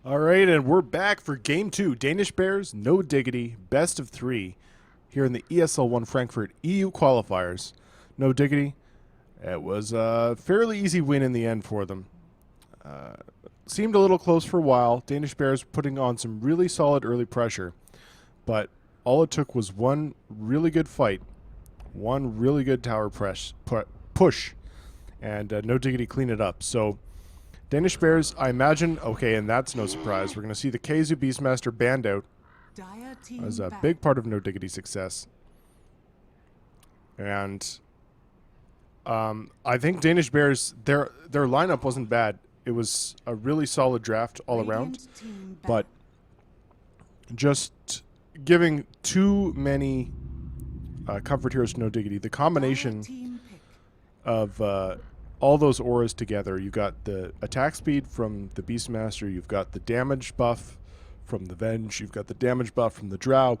All right, and we're back for game two. Danish Bears, no diggity, best of three here in the ESL 1 Frankfurt EU qualifiers. No diggity. It was a fairly easy win in the end for them. Uh, Seemed a little close for a while. Danish Bears putting on some really solid early pressure, but all it took was one really good fight, one really good tower push, and no diggity clean it up. So Danish Bears, I imagine, okay, and that's no surprise. We're going to see the Keizu Beastmaster banned out as a big part of No Diggity's success. And I think Danish Bears, their lineup wasn't bad. It was a really solid draft all around, but just giving too many comfort heroes to No Diggity. The combination of all those auras together. You got the attack speed from the Beastmaster, you've got the damage buff from the Venge, you've got the damage buff from the Drow,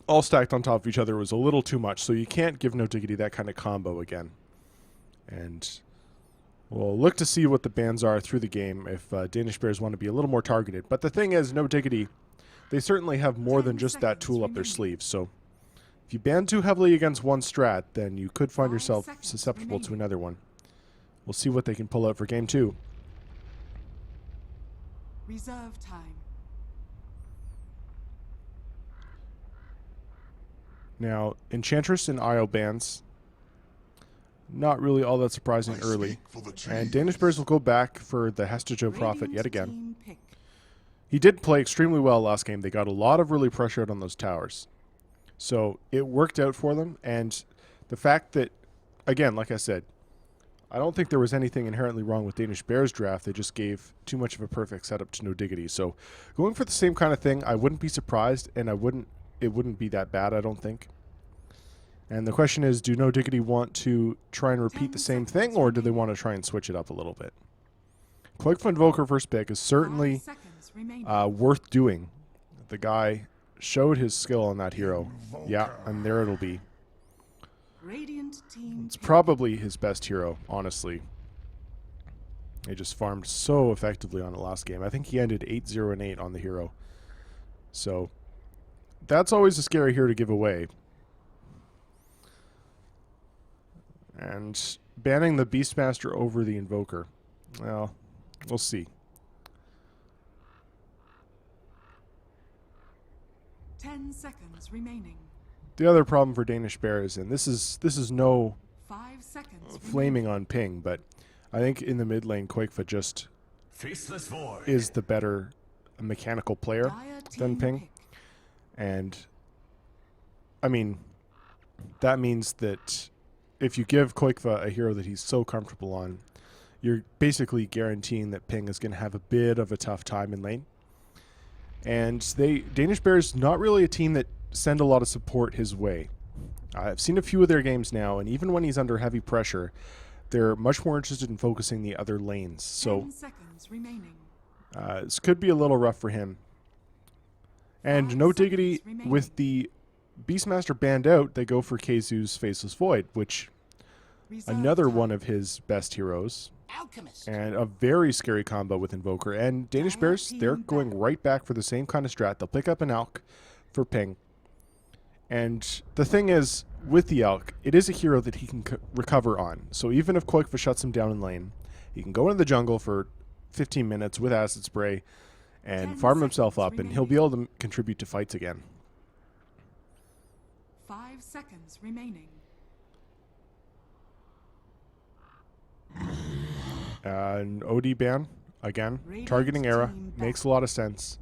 all stacked on top of each other was a little too much, so you can't give No Diggity that kind of combo again. And we'll look to see what the bans are through the game if Danish Bears want to be a little more targeted. But the thing is, No Diggity, they certainly have more than just that tool up their sleeve, so if you ban too heavily against one strat, then you could find yourself susceptible to another one. We'll see what they can pull out for game two. Reserve time. Now, Enchantress and IO bans, not really all that surprising early. And Danish Bears will go back for the Hestajo Prophet yet again. He did play extremely well last game. They got a lot of early pressure out on those towers. So it worked out for them, and the fact that, again, like I said, I don't think there was anything inherently wrong with Danish Bears draft. They just gave too much of a perfect setup to No Diggity. So going for the same kind of thing, I wouldn't be surprised, and it wouldn't be that bad, I don't think. And the question is, do No Diggity want to try and repeat the same thing, or do they want to try and switch it up a little bit? Qualifier Invoker first pick is certainly worth doing. The guy showed his skill on that hero. Yeah, and there it'll be. It's probably his best hero, honestly. He just farmed so effectively on the last game. I think he ended 8-0 and 8 on the hero. So that's always a scary hero to give away. And banning the Beastmaster over the Invoker. Well, we'll see. 10 seconds remaining. The other problem for Danish Bears, and this is no 5 seconds flaming on Ping, but I think in the mid lane, Quakefoot just is the better mechanical player than Ping. And, I mean, that means that if you give Quakefoot a hero that he's so comfortable on, you're basically guaranteeing that Ping is going to have a bit of a tough time in lane. And Danish Bears, not really a team that send a lot of support his way. I've seen a few of their games now, and even when he's under heavy pressure, they're much more interested in focusing the other lanes. So this could be a little rough for him. And No Diggity, with the Beastmaster banned out, they go for Keizu's Faceless Void, which another one of his best heroes. And a very scary combo with Invoker. And Danish Bears, they're going right back for the same kind of strat. They'll pick up an Alk for Ping. And the thing is, with the Alk, it is a hero that he can recover on. So even if Quakefoot shuts him down in lane, he can go into the jungle for 15 minutes with Acid Spray and farm himself up, and he'll be able to contribute to fights again. 5 seconds remaining. An OD ban, again, targeting Era, makes a lot of sense.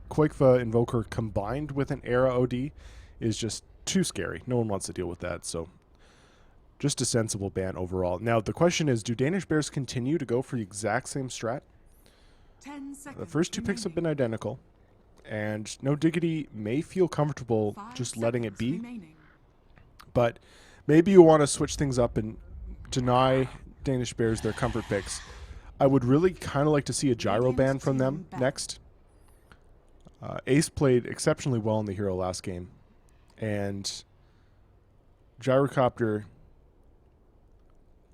Quakefoot Invoker combined with an Era OD is just too scary. No one wants to deal with that, so just a sensible ban overall. Now, the question is, do Danish Bears continue to go for the exact same strat? 10 seconds The first two picks have been identical, and No Diggity may feel comfortable just letting it be, but maybe you want to switch things up and deny Danish Bears their comfort picks. I would really kind of like to see a gyro ban from them next. Ace played exceptionally well in the hero last game, and Gyrocopter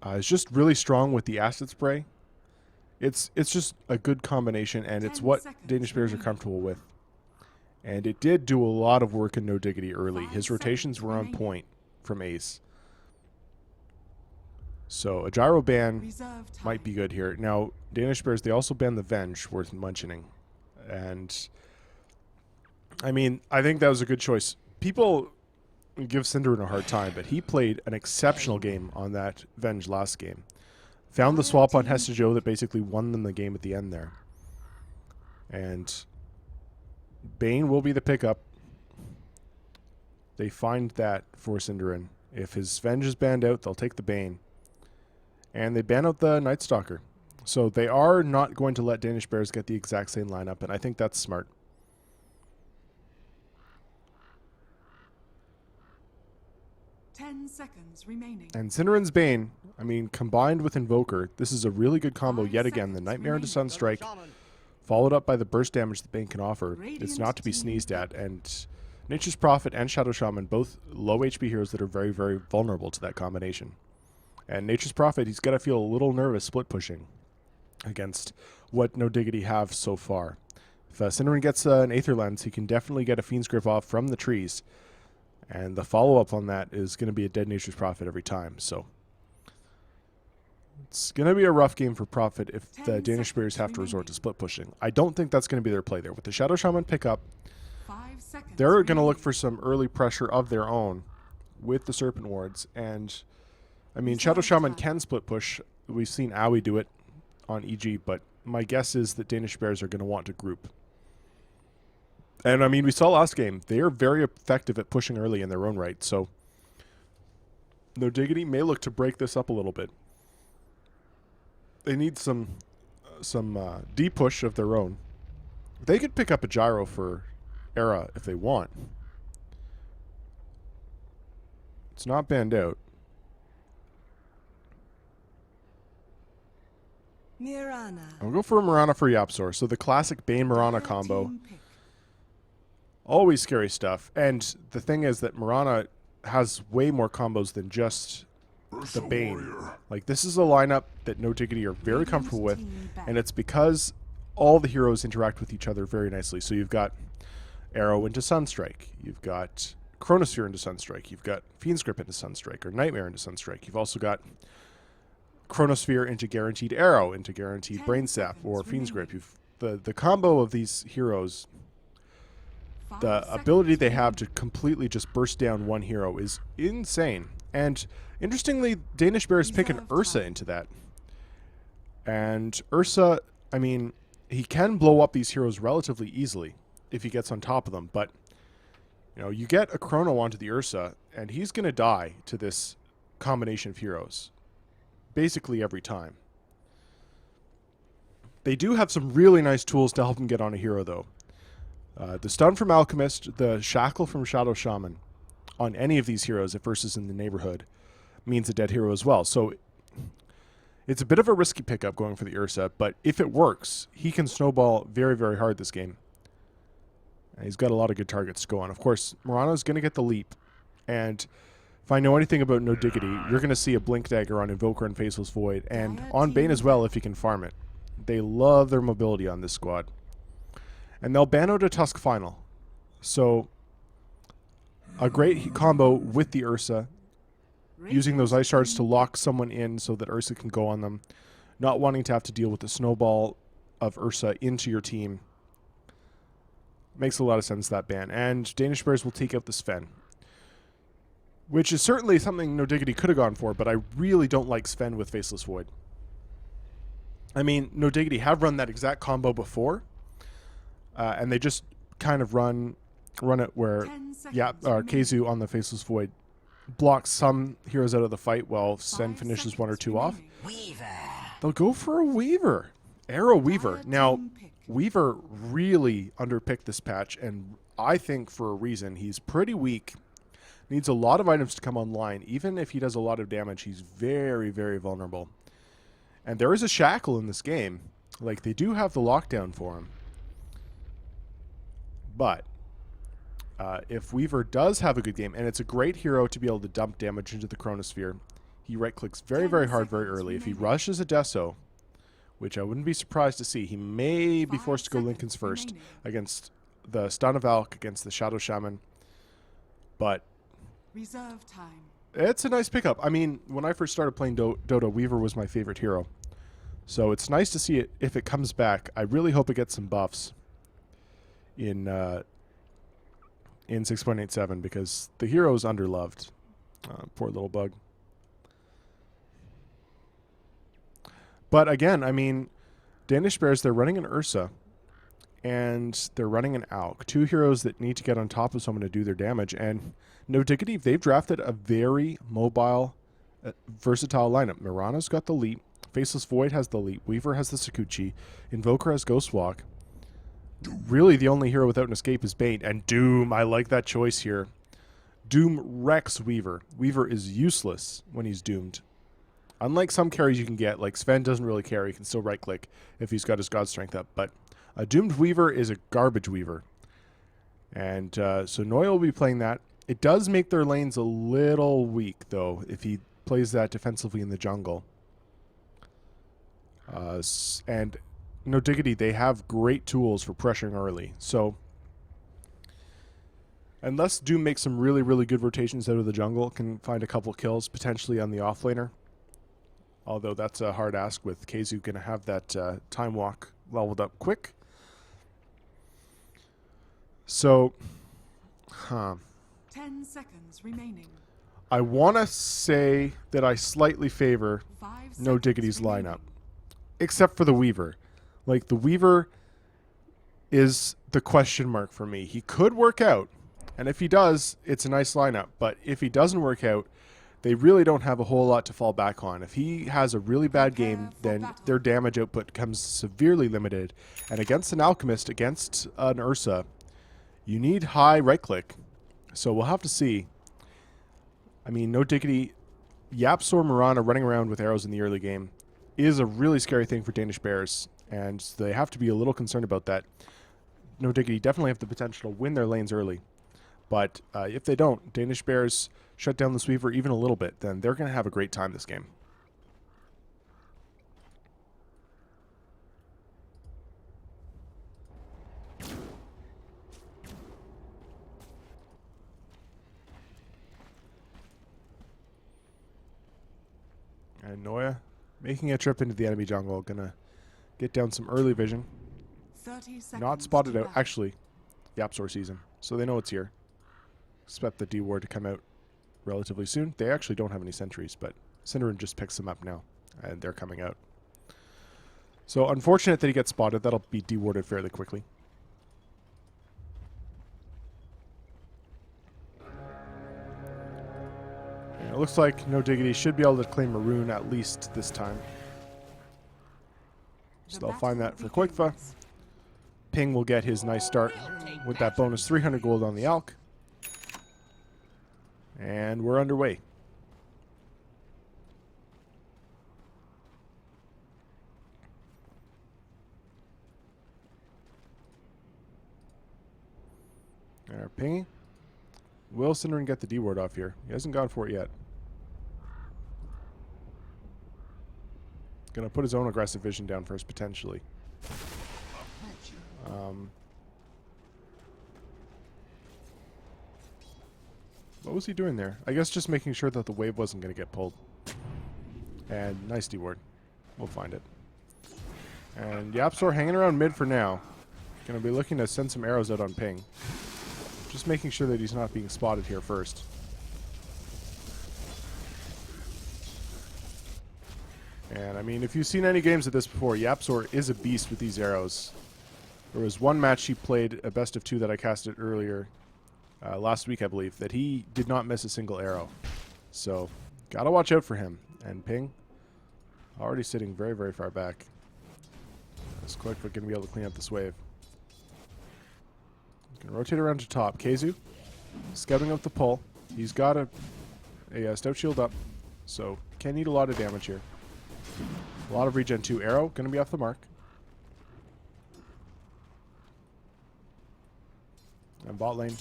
is just really strong with the acid spray, It's just a good combination, and it's 10 what seconds Danish players are remaining. comfortable with. And it did do a lot of work in No Diggity early. 5 His rotations seconds were on remaining. point from ace. So a gyro ban Reserve time. might be good here. Now, Danish players, they also banned the Venge, worth mentioning. And, I mean, I think that was a good choice. People give Cinderin a hard time, but he played an exceptional game on that Venge last game. Found the swap on Hestejo that basically won them the game at the end there. And Bane will be the pickup. They find that for Cinderin. If his Venge is banned out, they'll take the Bane. And they ban out the Night Stalker. So they are not going to let Danish Bears get the exact same lineup, and I think that's smart. 10 seconds remaining. And Cinderin's Bane, I mean, combined with Invoker, this is a really good combo 5 yet again. The seconds Nightmare into remaining. Sunstrike, followed up by the burst damage that Bane can offer. It's Radiant not to be team sneezed at. And Nature's Prophet and Shadow Shaman, both low HP heroes that are very, very vulnerable to that combination. And Nature's Prophet, he's got to feel a little nervous split pushing against what No Diggity have so far. If Cinderin gets an Aether Lens, he can definitely get a Fiend's Grip off from the trees. And the follow-up on that is going to be a dead Nature's Prophet every time. So it's going to be a rough game for Prophet if the 10 Danish Spears have to seconds resort to remaining. split pushing. I don't think that's going to be their play there. With the Shadow Shaman pickup, 5 seconds. they're going to remaining. look for some early pressure of their own with the Serpent Wards. And, I mean, Shadow Shaman can split push. We've seen Aoi do it on EG, but my guess is that Danish Bears are going to want to group. And, I mean, we saw last game. They are very effective at pushing early in their own right. So, No Diggity may look to break this up a little bit. They need some deep push of their own. They could pick up a gyro for Era if they want. It's not banned out. Mirana. I'll go for a Mirana for Yapsor. So the classic Bane Mirana Red combo. team pick. Always scary stuff. And the thing is that Mirana has way more combos than just the Bane. Like, this is a lineup that No Diggity are very Radiant comfortable with. team back. And it's because all the heroes interact with each other very nicely. So you've got Arrow into Sunstrike. You've got Chronosphere into Sunstrike. You've got Fiend's Grip into Sunstrike, or Nightmare into Sunstrike. You've also got Chronosphere into Guaranteed Arrow, into Guaranteed 10 Brain Sap, or seconds Fiend's Grip. remaining. The combo of these heroes, 5 the seconds ability they have remaining. to completely just burst down one hero is insane. And interestingly, Danish Bears pick an Reserve Ursa time. into that. And Ursa, I mean, he can blow up these heroes relatively easily if he gets on top of them. But, you know, you get a Chrono onto the Ursa, and he's going to die to this combination of heroes basically every time. They do have some really nice tools to help him get on a hero, though. The stun from Alchemist, the shackle from Shadow Shaman on any of these heroes, if Ursa's in the neighborhood, means a dead hero as well. So it's a bit of a risky pickup going for the Ursa, but if it works, he can snowball very, very hard this game. And he's got a lot of good targets to go on. Of course, Mirana's going to get the leap, and if I know anything about No Diggity, you're going to see a Blink Dagger on Invoker and Faceless Void, and on Bane as well if he can farm it. They love their mobility on this squad. And they'll ban out a Tusk Final. So, a great combo with the Ursa, using those Ice Shards to lock someone in so that Ursa can go on them, not wanting to have to deal with the snowball of Ursa into your team. Makes a lot of sense, that ban. And Danish Bears will take out the Sven, which is certainly something No Diggity could have gone for, but I really don't like Sven with Faceless Void. I mean, No Diggity have run that exact combo before, and they just kind of run it where 10 seconds remaining. Keizu on the Faceless Void blocks some heroes out of the fight while Sven 5 finishes one or seconds two off. remaining. They'll go for a Weaver. Arrow Weaver. Dire Now, team pick. Weaver really underpicked this patch, and I think for a reason. He's pretty weak. Needs a lot of items to come online. Even if he does a lot of damage, he's very, very vulnerable. And there is a shackle in this game. Like, they do have the lockdown for him. But if Weaver does have a good game, and it's a great hero to be able to dump damage into the Chronosphere, he right-clicks very, 10 very hard very seconds early. If he remaining. rushes a Deso which I wouldn't be surprised to see. He may be 5 forced to go seconds Lincoln's first remaining. against the Stun of Alk, against the Shadow Shaman. But Reserve time. it's a nice pickup. I mean, when I first started playing Dota, Weaver was my favorite hero. So it's nice to see it if it comes back. I really hope it gets some buffs in 6.87 because the hero is underloved. Poor little bug. But again, I mean, Danish Bears, they're running an Ursa and they're running an Alk. Two heroes that need to get on top of someone to do their damage. And no Diggity, they've drafted a very mobile, versatile lineup. Mirana's got the leap. Faceless Void has the leap. Weaver has the Sakuchi. Invoker has Ghostwalk. Really, the only hero without an escape is Bane. And Doom, I like that choice here. Doom wrecks Weaver. Weaver is useless when he's doomed. Unlike some carries you can get, like Sven doesn't really carry. He can still right-click if he's got his God Strength up. But a doomed Weaver is a garbage Weaver. And so Noya will be playing that. It does make their lanes a little weak, though, if he plays that defensively in the jungle. And no Diggity, they have great tools for pressuring early. So unless Doom makes some really, really good rotations out of the jungle, can find a couple kills potentially on the offlaner. Although that's a hard ask with Keizu going to have that time walk leveled up quick. So, 10 seconds remaining. I want to say that I slightly favor 5 no seconds Diggity's remaining. lineup. Except for the Weaver. Like, the Weaver is the question mark for me. He could work out, and if he does, it's a nice lineup. But if he doesn't work out, they really don't have a whole lot to fall back on. If he has a really bad game, then their damage output becomes severely limited. And against an Alchemist, against an Ursa, you need high right-click. So we'll have to see. I mean, no Diggity, Yapsor Mirana running around with arrows in the early game is a really scary thing for Danish Bears, and they have to be a little concerned about that. No Diggity definitely have the potential to win their lanes early, but if they don't, Danish Bears shut down this Weaver even a little bit, then they're going to have a great time this game. And Noya making a trip into the enemy jungle, gonna get down some early vision. 30 seconds Not spotted to out. battle. Actually, Yapsor sees him, so they know it's here. Expect the D ward to come out relatively soon. They actually don't have any sentries, but Cinderin just picks them up now, and they're coming out. So unfortunate that he gets spotted. That'll be de-warded fairly quickly. And it looks like no Diggity should be able to claim Maroon at least this time. So they'll find that for Qualifiers. Ping will get his nice start with that bonus 300 gold on the Alk. And we're underway. And our pinging. Will Cinderin get the D ward off here? He hasn't gone for it yet. Gonna put his own aggressive vision down first, potentially. What was he doing there? I guess just making sure that the wave wasn't going to get pulled. And nice D ward. We'll find it. And Yapsor hanging around mid for now. Going to be looking to send some arrows out on ping. Just making sure that he's not being spotted here first. And I mean, if you've seen any games of this before, Yapsor is a beast with these arrows. There was one match he played, a best of 2 that I casted earlier, last week I believe, that he did not miss a single arrow. So, gotta watch out for him. And ping, already sitting very, very far back. This Qualifier gonna be able to clean up this wave. Gonna rotate around to top. Keizu, scouting up the pull. He's got a stout shield up, so can need a lot of damage here. A lot of regen 2. Arrow gonna be off the mark. And bot lane.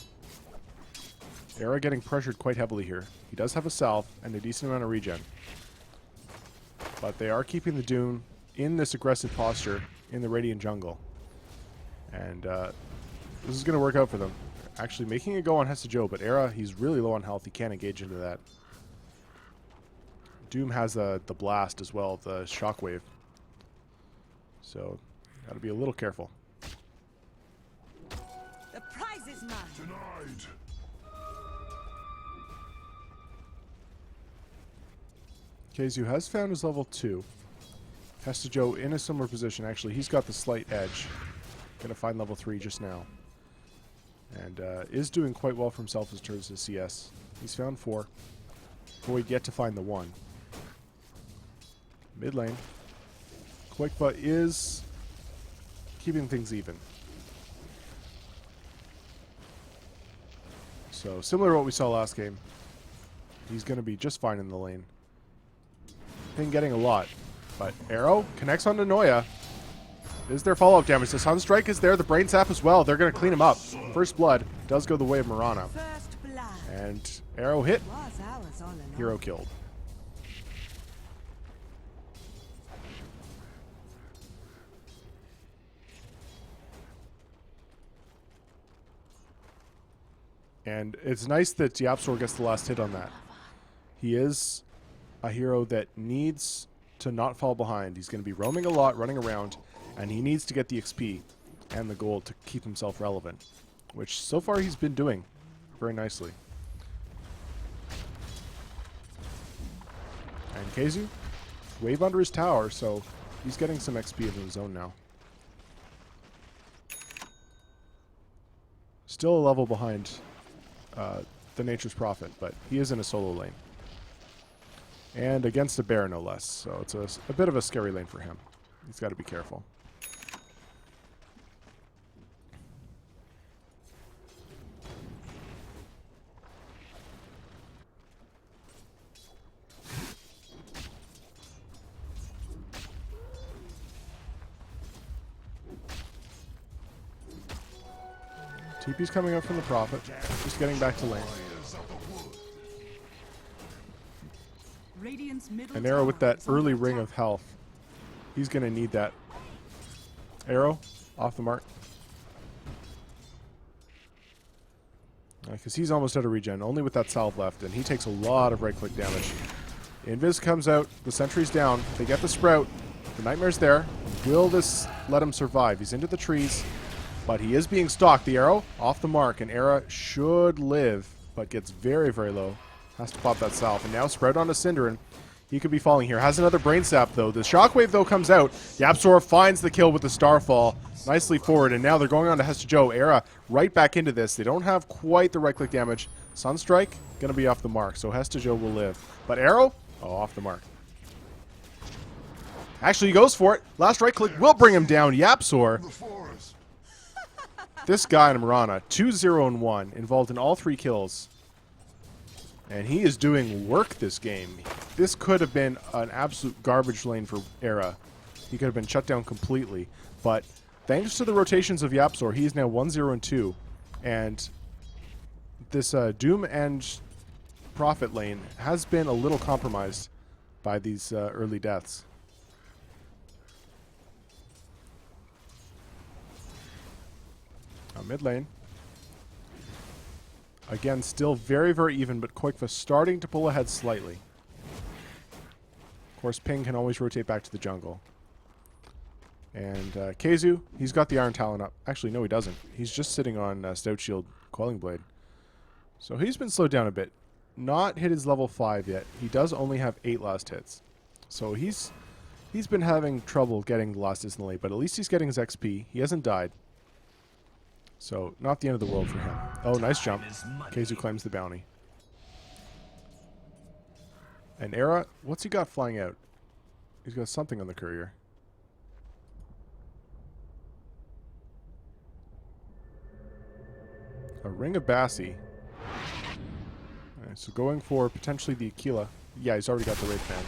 Arrow getting pressured quite heavily here. He does have a salve and a decent amount of regen. But they are keeping the Dune in this aggressive posture in the Radiant jungle. And this is going to work out for them. Actually making a go on Hesta Joe, but Era, he's really low on health. He can't engage into that. Doom has the blast as well, the shockwave. So, got to be a little careful. The prize is mine. Denied. Keizu has found his level 2. Hesta Joe in a similar position. Actually, he's got the slight edge. Gonna find level 3 just now. And is doing quite well for himself in terms of CS. He's found 4. Void yet to find the 1. Mid lane. Quakefa is keeping things even. So, similar to what we saw last game. He's going to be just fine in the lane. Ping getting a lot. But Arrow connects onto Noya. Is there follow-up damage? The Sunstrike is there. The Brain Sap as well. They're going to clean him up. First Blood does go the way of Mirana. First blood. And Arrow hit. Was ours all along. Hero killed. And it's nice that Yapsor gets the last hit on that. He is a hero that needs to not fall behind. He's going to be roaming a lot, running around, and he needs to get the XP and the gold to keep himself relevant, which so far he's been doing very nicely. And Keizu, wave under his tower, so he's getting some XP into his own now. Still a level behind the Nature's Prophet, but he is in a solo lane. And against a bear, no less. So it's a bit of a scary lane for him. He's got to be careful. TP's coming up from the Prophet. Just getting back to lane. Radiant's middle An arrow with tower that is under early ring attack. of health. He's going to need that. Arrow off the mark. Because he's almost out of regen. Only with that salve left. And he takes a lot of right-click damage. Invis comes out. The sentry's down. They get the Sprout. The Nightmare's there. Will this let him survive? He's into the trees. But he is being stalked. The arrow off the mark. And Era should live. But gets very, very low. Has to pop that salve. And now Sprout onto Synderen. He could be falling here. Has another Brain Sap, though. The Shockwave, though, comes out. Yapsor finds the kill with the Starfall. Nicely forward. And now they're going on to Hesta Joe. Era right back into this. They don't have quite the right-click damage. Sunstrike, going to be off the mark. So Hesta Joe will live. But Arrow, oh, off the mark. Actually, he goes for it. Last right-click will bring him down. Yapsor. This guy in Mirana, 2-0-1, involved in all 3 kills. And he is doing work this game. This could have been an absolute garbage lane for Era. He could have been shut down completely. But thanks to the rotations of Yapsor, he is now 1-0-2. And this Doom and Prophet lane has been a little compromised by these early deaths. Mid lane. Again, still very, very even, but Quakefa starting to pull ahead slightly. Of course, Ping can always rotate back to the jungle. And Keizu, he's got the Iron Talon up. Actually, no, he doesn't. He's just sitting on Stout Shield Quelling Blade. So he's been slowed down a bit. Not hit his level 5 yet. He does only have 8 last hits. So he's been having trouble getting the last hits in the lane, but at least he's getting his XP. He hasn't died. So, not the end of the world for him. Oh, nice jump. Keizu claims the bounty. And Era, what's he got flying out? He's got something on the courier. A Ring of Bassi. Alright, so going for potentially the Aquila. Yeah, he's already got the Wraith Band.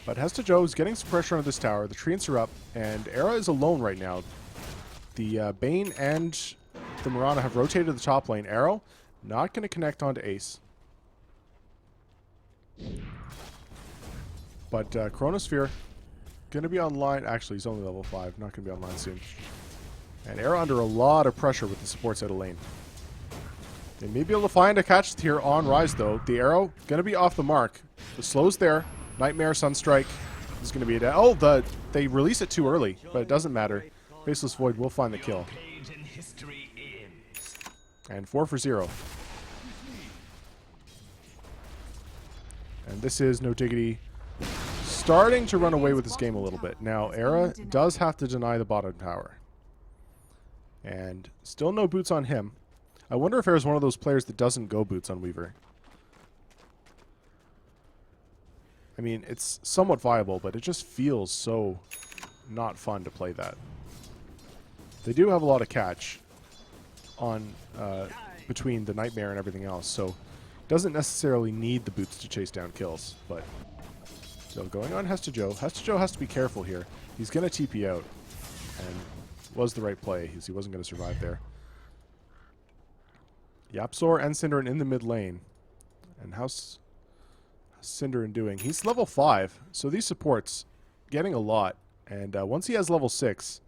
But Hesta Joe is getting some pressure on this tower. The treants are up, and Era is alone right now. The Bane and the Mirana have rotated the top lane. Arrow, not going to connect onto Ace. But Chronosphere going to be online. Actually, he's only level 5. Not going to be online soon. And Era under a lot of pressure with the supports out of lane. They may be able to find a catch here on Rise, though. The arrow going to be off the mark. The slow's there. Nightmare, Sunstrike is going to be a... Oh, they release it too early, but it doesn't matter. Faceless Void will find the kill. And 4 for 0. And this is No Diggity starting to run away with this game a little bit. Now, Era does have to deny the bottom tower. And still no boots on him. I wonder if Era's one of those players that doesn't go boots on Weaver. I mean, it's somewhat viable, but it just feels so not fun to play that. They do have a lot of catch on between the Nightmare and everything else, so doesn't necessarily need the boots to chase down kills. But so going on Hestejo. Hestejo has to be careful here. He's going to TP out, and was the right play. He wasn't going to survive there. Yapzor and Cinderin in the mid lane. And how's Cinderin doing? He's level 5, so these supports getting a lot. And once he has level 6,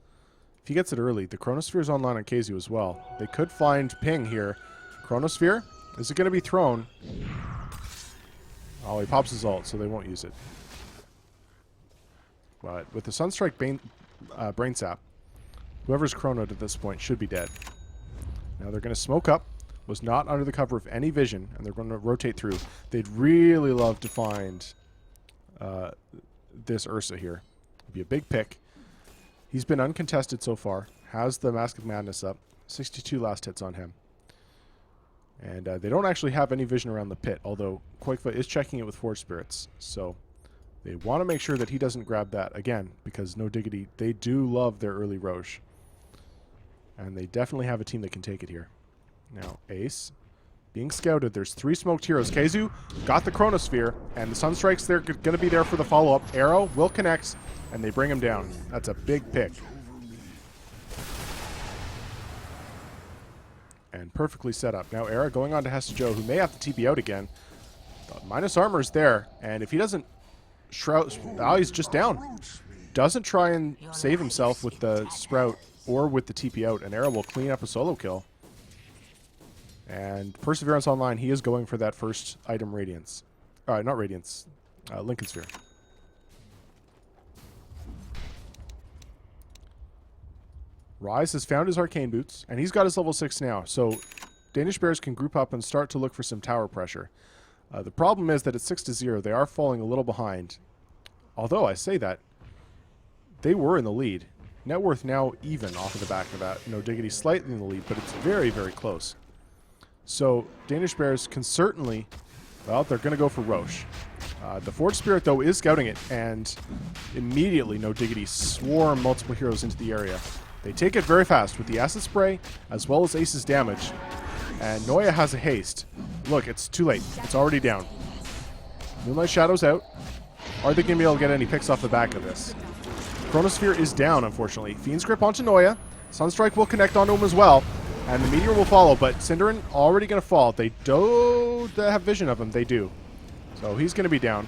if he gets it early, the Chronosphere's online on Keizu as well. They could find Ping here. Chronosphere, is it going to be thrown? Oh, he pops his ult, so they won't use it. But with the Sunstrike Brain Sap, whoever's chronoed at this point should be dead. Now they're going to smoke up. Was not under the cover of any vision, and they're going to rotate through. They'd really love to find this Ursa here. It'd be a big pick. He's been uncontested so far. Has the Mask of Madness up. 62 last hits on him. And they don't actually have any vision around the pit, although Quakefoot is checking it with Forge Spirits. So they want to make sure that he doesn't grab that again, because No Diggity, they do love their early Roche. And they definitely have a team that can take it here. Now, Ace being scouted. There's 3 smoked heroes. Keizu got the Chronosphere, and the Sunstrike's they're going to be there for the follow-up. Arrow will connect, and they bring him down. That's a big pick. And perfectly set up. Now, Era going on to Hestejo, who may have to TP out again. Minus armor's there, and if he doesn't shroud... Oh, he's just down. Doesn't try and save himself with the Sprout or with the TP out, and Era will clean up a solo kill. And Perseverance Online, he is going for that first item, Radiance. Not Radiance, Lincoln Sphere. Rise has found his Arcane Boots, and he's got his level 6 now. So Danish Bears can group up and start to look for some tower pressure. The problem is that at 6-0, they are falling a little behind. Although I say that, they were in the lead. Net worth now even off of the back of that. No Diggity slightly in the lead, but it's very, very close. So Danish Bears can certainly, well, they're going to go for Roche. The Forge Spirit, though, is scouting it, and immediately No Diggity swarm multiple heroes into the area. They take it very fast with the Acid Spray, as well as Ace's damage. And Noya has a haste. Look, it's too late. It's already down. Moonlight Shadow's out. Are they going to be able to get any picks off the back of this? Chronosphere is down, unfortunately. Fiend's Grip onto Noya. Sunstrike will connect onto him as well. And the Meteor will follow, but Cinderin already going to fall. They don't have vision of him. They do. So he's going to be down.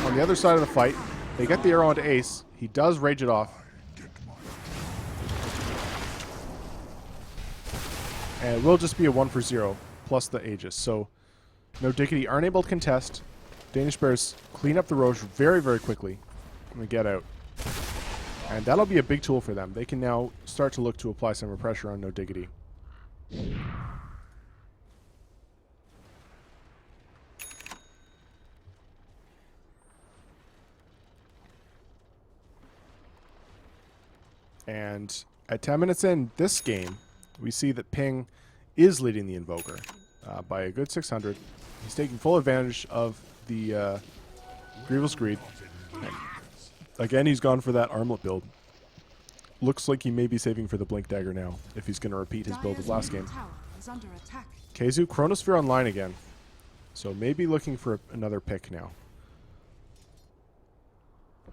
On the other side of the fight, they get the arrow onto Ace. He does rage it off. And it will just be a 1 for 0, plus the Aegis. So No Diggity aren't able to contest. Danish Bears clean up the Roche very, very quickly. And they get out. And that'll be a big tool for them. They can now start to look to apply some more pressure on No Diggity. And at 10 minutes in this game, we see that Ping is leading the Invoker by a good 600. He's taking full advantage of the Grievous Greed. Again, he's gone for that armlet build. Looks like he may be saving for the Blink Dagger now, if he's going to repeat his build of last game. Keizu, Chronosphere online again. So maybe looking for another pick now.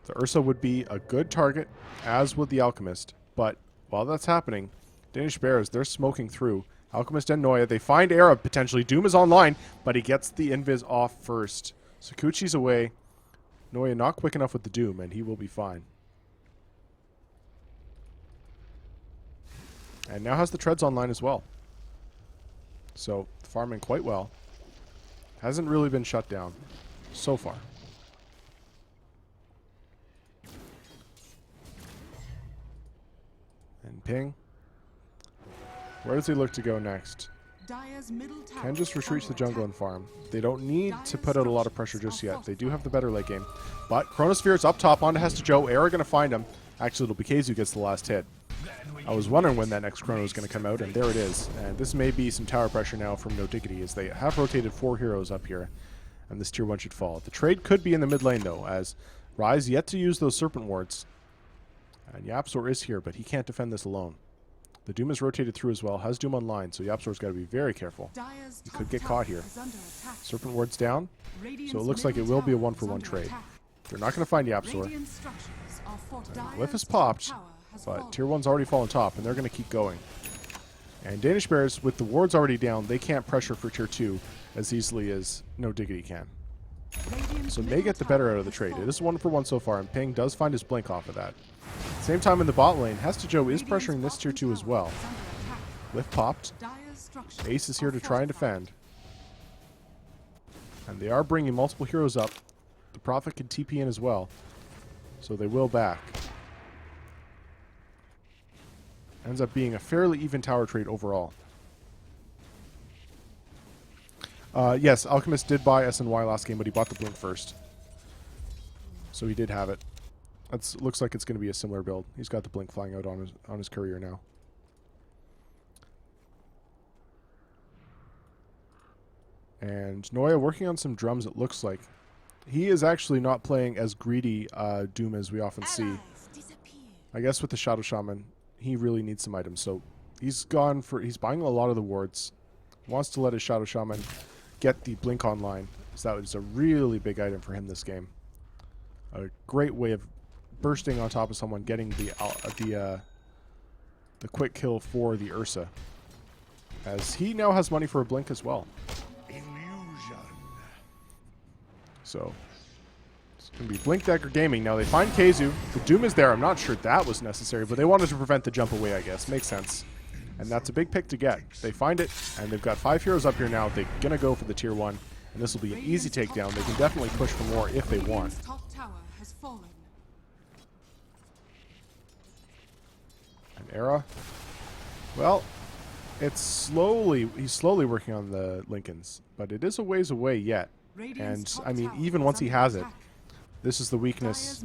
The Ursa would be a good target, as would the Alchemist. But while that's happening, Danish Bears, they're smoking through. Alchemist and Noya, they find Arab potentially. Doom is online, but he gets the Invis off first. Sakuchi's away. Noya not quick enough with the Doom, and he will be fine. And now has the treads online as well. So, farming quite well. Hasn't really been shut down so far. And ping. Where does he look to go next? Can just retreat to the jungle and farm. They don't need to put out a lot of pressure just yet. They do have the better late game. But Chronosphere is up top onto Hesta Joe. Era going to find him. Actually, it'll be KZ who gets the last hit. I was wondering when that next Chrono was going to come out, and there it is. And this may be some tower pressure now from No Diggity, as they have rotated 4 heroes up here, and this tier 1 should fall. The trade could be in the mid lane, though, as Rise yet to use those Serpent Wards. And Yapzor is here, but he can't defend this alone. The Doom is rotated through as well, has Doom online, so Yapzor's got to be very careful. He could get caught here. Serpent Ward's down, so it looks like it will be a 1-for-1 trade. They're not going to find Yapzor. Glyph is popped, but tier 1's already fallen top, and they're going to keep going. And Danish Bears, with the wards already down, they can't pressure for tier 2 as easily as No Diggity can. So may get the better out of the trade. It is 1-for-1 so far, and Ping does find his blink off of that. Same time in the bot lane, Hesta Joe is pressuring this tier 2 as well. Glyph popped. Ace is here to try and defend. And they are bringing multiple heroes up. The Prophet can TP in as well, so they will back. Ends up being a fairly even tower trade overall. Yes, Alchemist did buy SNY last game, but he bought the blink first. So he did have it. Looks like it's going to be a similar build. He's got the blink flying out on his courier now. And Noya working on some drums, it looks like. He is actually not playing as greedy Doom as we often see. I guess with the Shadow Shaman, he really needs some items. So he's buying a lot of the wards. Wants to let his Shadow Shaman get the blink online. So that was a really big item for him this game. A great way of bursting on top of someone, getting the quick kill for the Ursa. As he now has money for a blink as well. So it's going to be Blink Dagger Gaming. Now they find Keizu. The Doom is there. I'm not sure that was necessary, but they wanted to prevent the jump away, I guess. Makes sense. And that's a big pick to get. They find it, and they've got 5 heroes up here now. They're going to go for the tier 1, and this will be an easy takedown. They can definitely push for more if they want. And Era, well, he's slowly working on the Lincolns, but it is a ways away yet. And, I mean, even once he has it, this is the weakness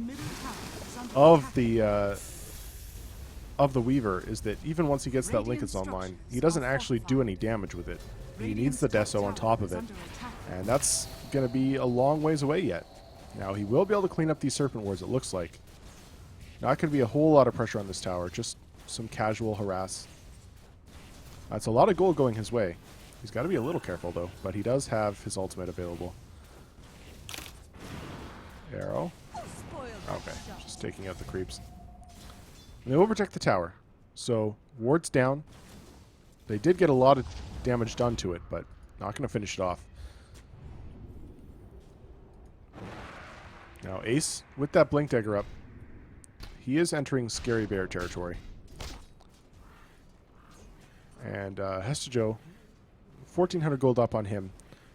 of the Weaver, is that even once he gets that Lincoln's online, he doesn't actually do any damage with it. He needs the Deso on top of it, and that's going to be a long ways away yet. Now, he will be able to clean up these Serpent Wards, it looks like. Not going to be a whole lot of pressure on this tower, just some casual harass. That's a lot of gold going his way. He's got to be a little careful, though, but he does have his ultimate available. Arrow. Okay, just taking out the creeps. And they will protect the tower. So, wards down. They did get a lot of damage done to it, but not going to finish it off. Now, Ace, with that Blink Dagger up, he is entering Scary Bear territory. And Hesta Joe, 1,400 gold up on him.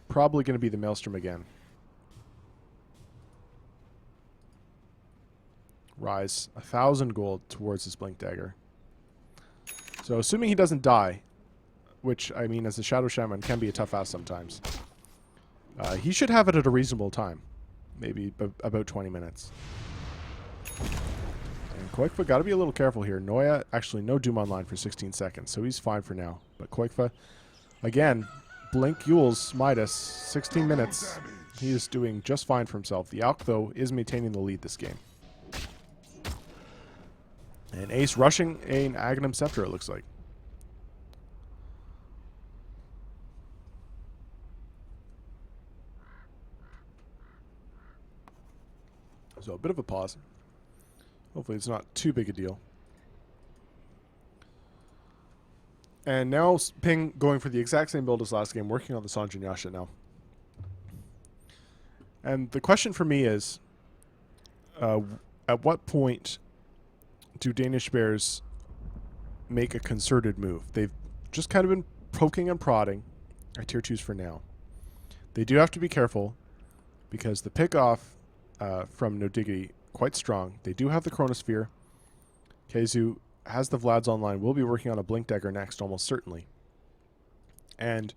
Probably going to be the Maelstrom again. Rise, 1,000 gold towards his Blink Dagger. So assuming he doesn't die, which, I mean, as a Shadow Shaman can be a tough ask sometimes, he should have it at a reasonable time. Maybe about 20 minutes. And Koikfa got to be a little careful here. Noya, actually no Doom online for 16 seconds, so he's fine for now. But Koikfa, again, Blink Yules, Midas, 16 minutes. He is doing just fine for himself. The Alk, though, is maintaining the lead this game. And Ace rushing an Aghanim Scepter, it looks like. So a bit of a pause. Hopefully it's not too big a deal. And now Ping going for the exact same build as last game, working on the Sanjin Yasha now. And the question for me is, at what point do Danish Bears make a concerted move? They've just kind of been poking and prodding at tier 2s for now. They do have to be careful because the pickoff from No Diggity quite strong. They do have the Chronosphere. Keizu has the Vlads online. We'll be working on a Blink Dagger next, almost certainly. And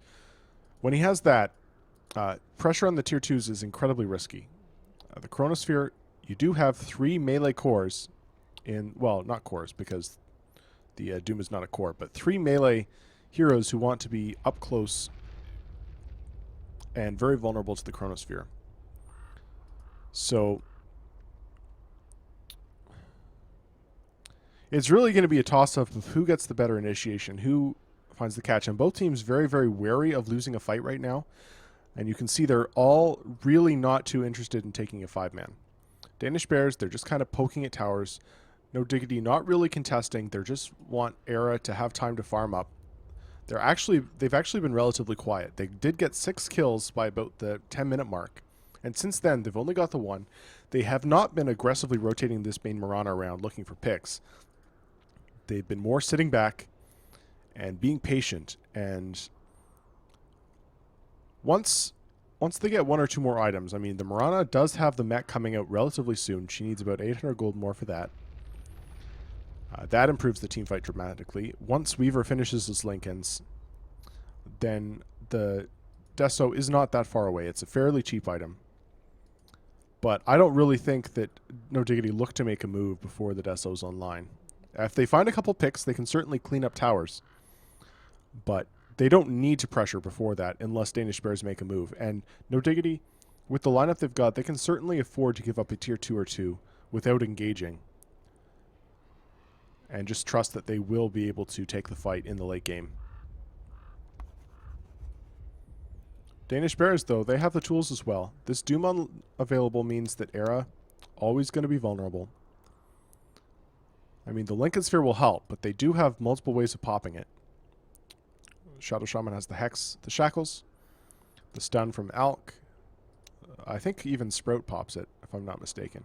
when he has that, pressure on the tier 2s is incredibly risky. The Chronosphere, you do have 3 melee cores in, well, not cores because the Doom is not a core, but 3 melee heroes who want to be up close and very vulnerable to the Chronosphere. So it's really going to be a toss-up of who gets the better initiation, who finds the catch. And both teams very, very wary of losing a fight right now. And you can see they're all really not too interested in taking a 5-man. Danish Bears, they're just kind of poking at towers. No Diggity, not really contesting. They just want Era to have time to farm up. They've actually been relatively quiet. They did get 6 kills by about the 10-minute mark. And since then, they've only got the 1. They have not been aggressively rotating this main Mirana around looking for picks. They've been more sitting back and being patient. And once they get 1 or 2 more items, I mean, the Mirana does have the mech coming out relatively soon. She needs about 800 gold more for that. That improves the teamfight dramatically. Once Weaver finishes his Lincolns, then the Deso is not that far away. It's a fairly cheap item. But I don't really think that No Diggity look to make a move before the Deso's online. If they find a couple picks, they can certainly clean up towers. But they don't need to pressure before that unless Danish Bears make a move. And No Diggity, with the lineup they've got, they can certainly afford to give up a tier 2 or 2 without engaging. And just trust that they will be able to take the fight in the late game. Danish Bears, though, they have the tools as well. This Doom available means that Era always going to be vulnerable. I mean, the Lincoln Sphere will help, but they do have multiple ways of popping it. Shadow Shaman has the Hex, the Shackles, the Stun from Alk. I think even Sprout pops it, if I'm not mistaken.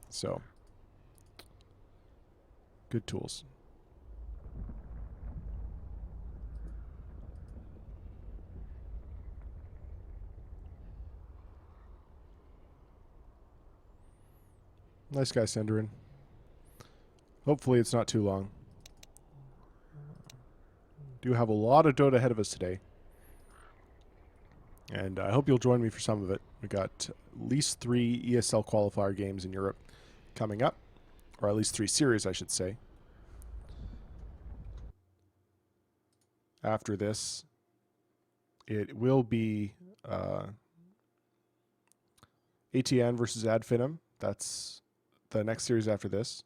So, good tools. Nice guy, Senderin. Hopefully it's not too long. Do have a lot of Dota ahead of us today. And I hope you'll join me for some of it. We got at least 3 ESL qualifier games in Europe coming up. Or at least 3 series, I should say. After this, it will be ATN versus Adfinum. That's the next series after this.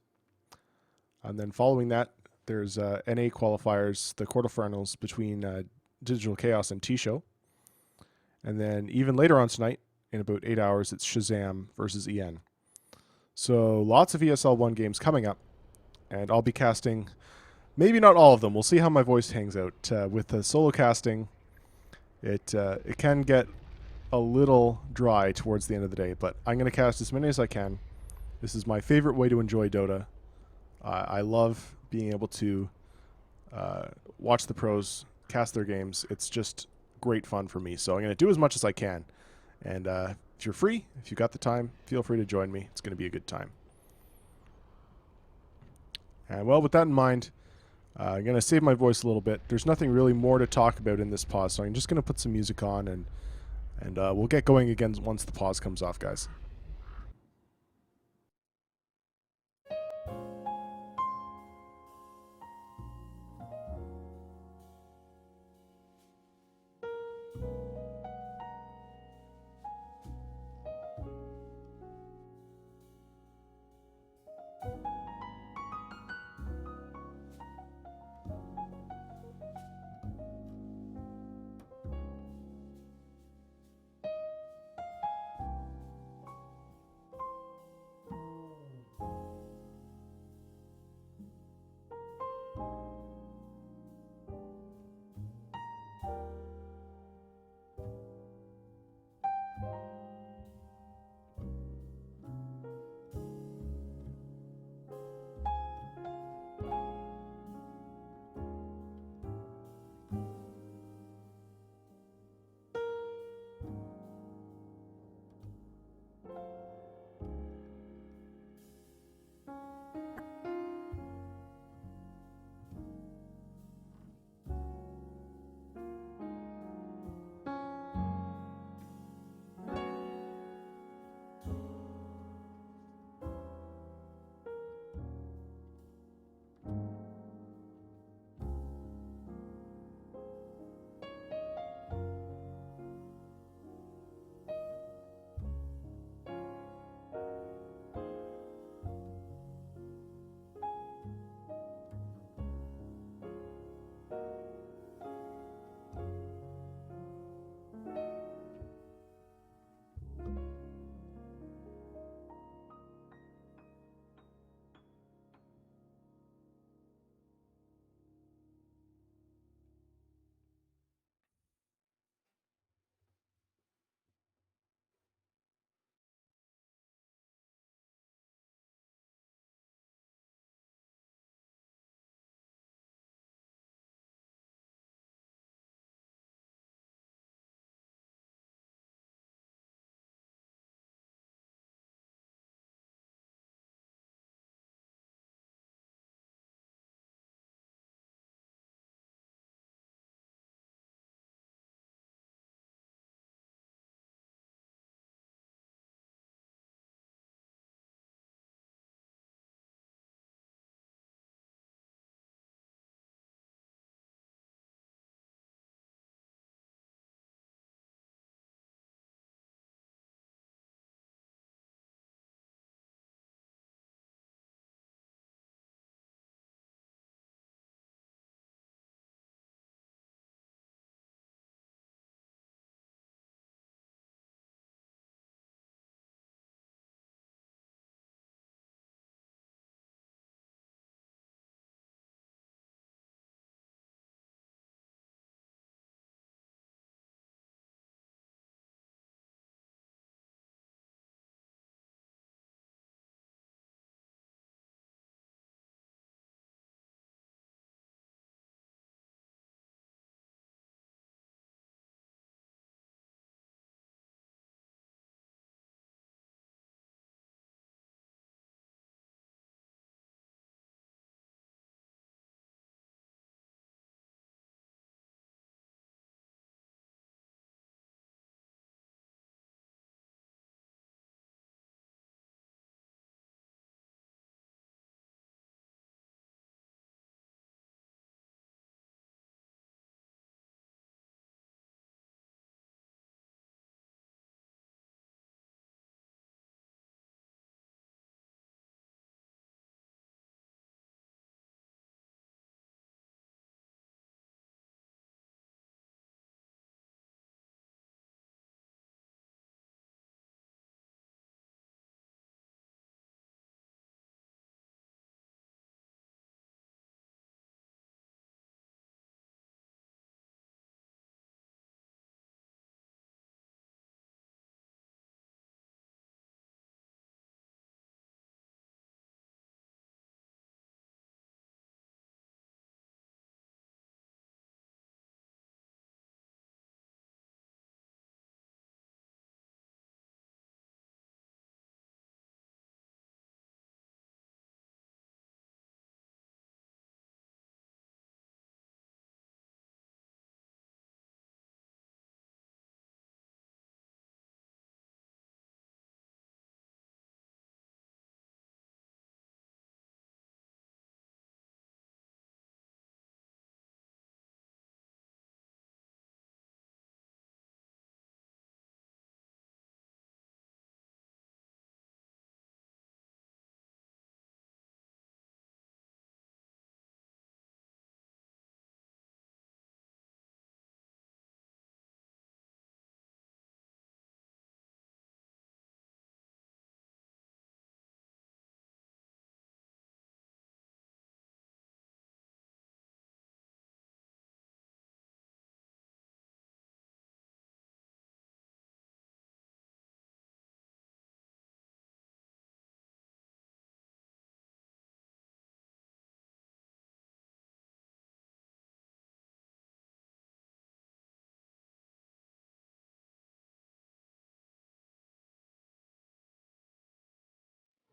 And then following that, there's NA qualifiers, the quarterfinals between Digital Chaos and T-Show. And then even later on tonight, in about 8 hours, it's Shazam versus EN. So lots of ESL 1 games coming up. And I'll be casting, maybe not all of them. We'll see how my voice hangs out. With the solo casting, it can get a little dry towards the end of the day. But I'm going to cast as many as I can. This is my favorite way to enjoy Dota. I love being able to watch the pros cast their games. It's just great fun for me. So I'm going to do as much as I can. And if you're free, if you got the time, feel free to join me. It's going to be a good time. And well, with that in mind, I'm going to save my voice a little bit. There's nothing really more to talk about in this pause, so I'm just going to put some music on and we'll get going again once the pause comes off, guys.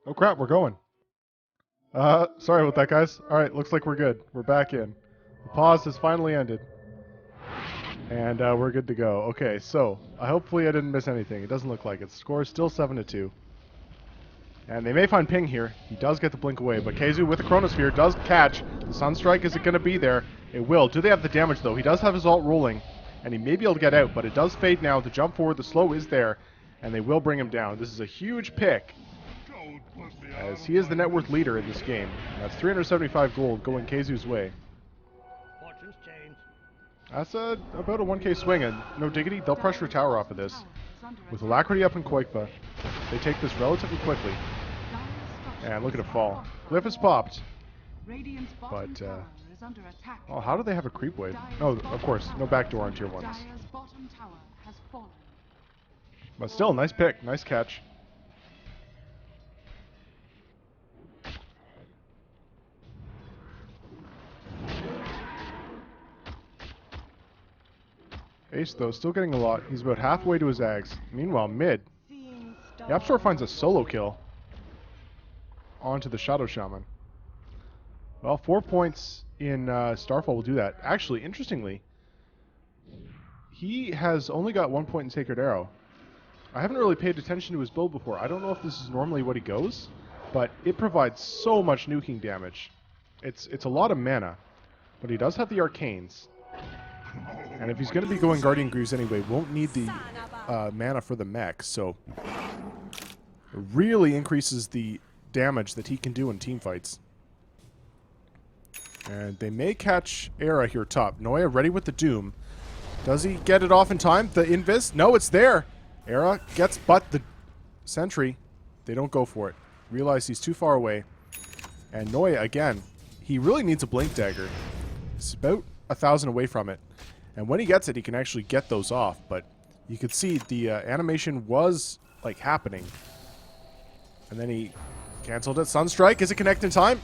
Oh crap, we're going. Sorry about that, guys. Alright, looks like we're good. We're back in. The pause has finally ended. And we're good to go. Okay, so hopefully I didn't miss anything. It doesn't look like it. The score is still 7-2. And they may find Ping here. He does get the blink away, but Keizu with the Chronosphere does catch. The Sunstrike isn't going to be there. It will. Do they have the damage, though? He does have his ult rolling, and he may be able to get out, but it does fade now. The jump forward, the slow is there, and they will bring him down. This is a huge pick, as he is the net worth leader in this game. That's 375 gold going Keizu's way. That's about a 1k swing, and no Diggity, they'll pressure a tower off of this. With Alacrity up in Quakefa, they take this relatively quickly. And look at it fall. Glyph is popped. But, oh, how do they have a creep wave? Oh, of course, no backdoor on tier 1s. But still, nice pick, nice catch. Ace, though, still getting a lot. He's about halfway to his Ags. Meanwhile, mid. The App Store finds a solo kill onto the Shadow Shaman. Well, 4 points in Starfall will do that. Actually, interestingly, he has only got 1 point in Sacred Arrow. I haven't really paid attention to his build before. I don't know if this is normally what he goes, but it provides so much nuking damage. It's a lot of mana, but he does have the Arcanes. And if he's going to be going Guardian Greaves anyway, won't need the mana for the mech, so it really increases the damage that he can do in team fights. And they may catch Era here top. Noya ready with the Doom. Does he get it off in time? The Invis? No, it's there. Era gets but the Sentry. They don't go for it. Realize he's too far away. And Noya, again, he really needs a Blink Dagger. He's about 1,000 away from it. And when he gets it, he can actually get those off. But you could see the animation was, like, happening. And then he canceled it. Sunstrike, is it connect in time?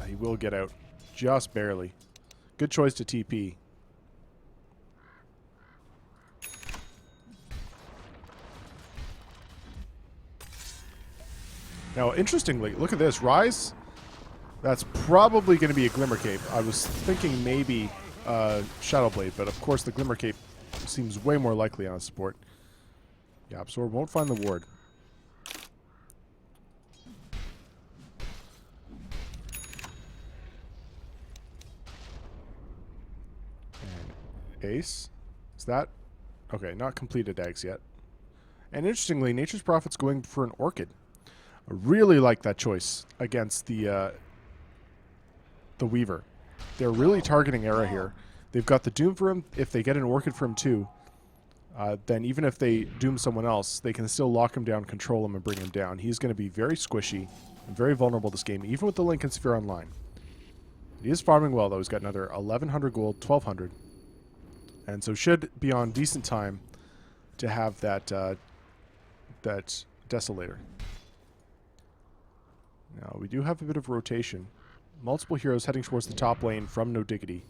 He will get out. Just barely. Good choice to TP. Now, interestingly, look at this. Rise, that's probably going to be a Glimmer Cape. I was thinking maybe Shadow Blade, but of course the Glimmer Cape seems way more likely on a support. Yeah, Absorb won't find the ward. And Ace, is that? Okay, not completed eggs yet. And interestingly, Nature's Prophet's going for an Orchid. I really like that choice against the Weaver. They're really targeting Era here. They've got the Doom for him. If they get an Orchid for him too, then even if they Doom someone else, they can still lock him down, control him, and bring him down. He's going to be very squishy and very vulnerable this game, even with the Lincoln Sphere online. He is farming well, though. He's got another 1,100 gold, 1,200. And so should be on decent time to have that, that Desolator. Now, we do have a bit of rotation. Multiple heroes heading towards the top lane from No Diggity.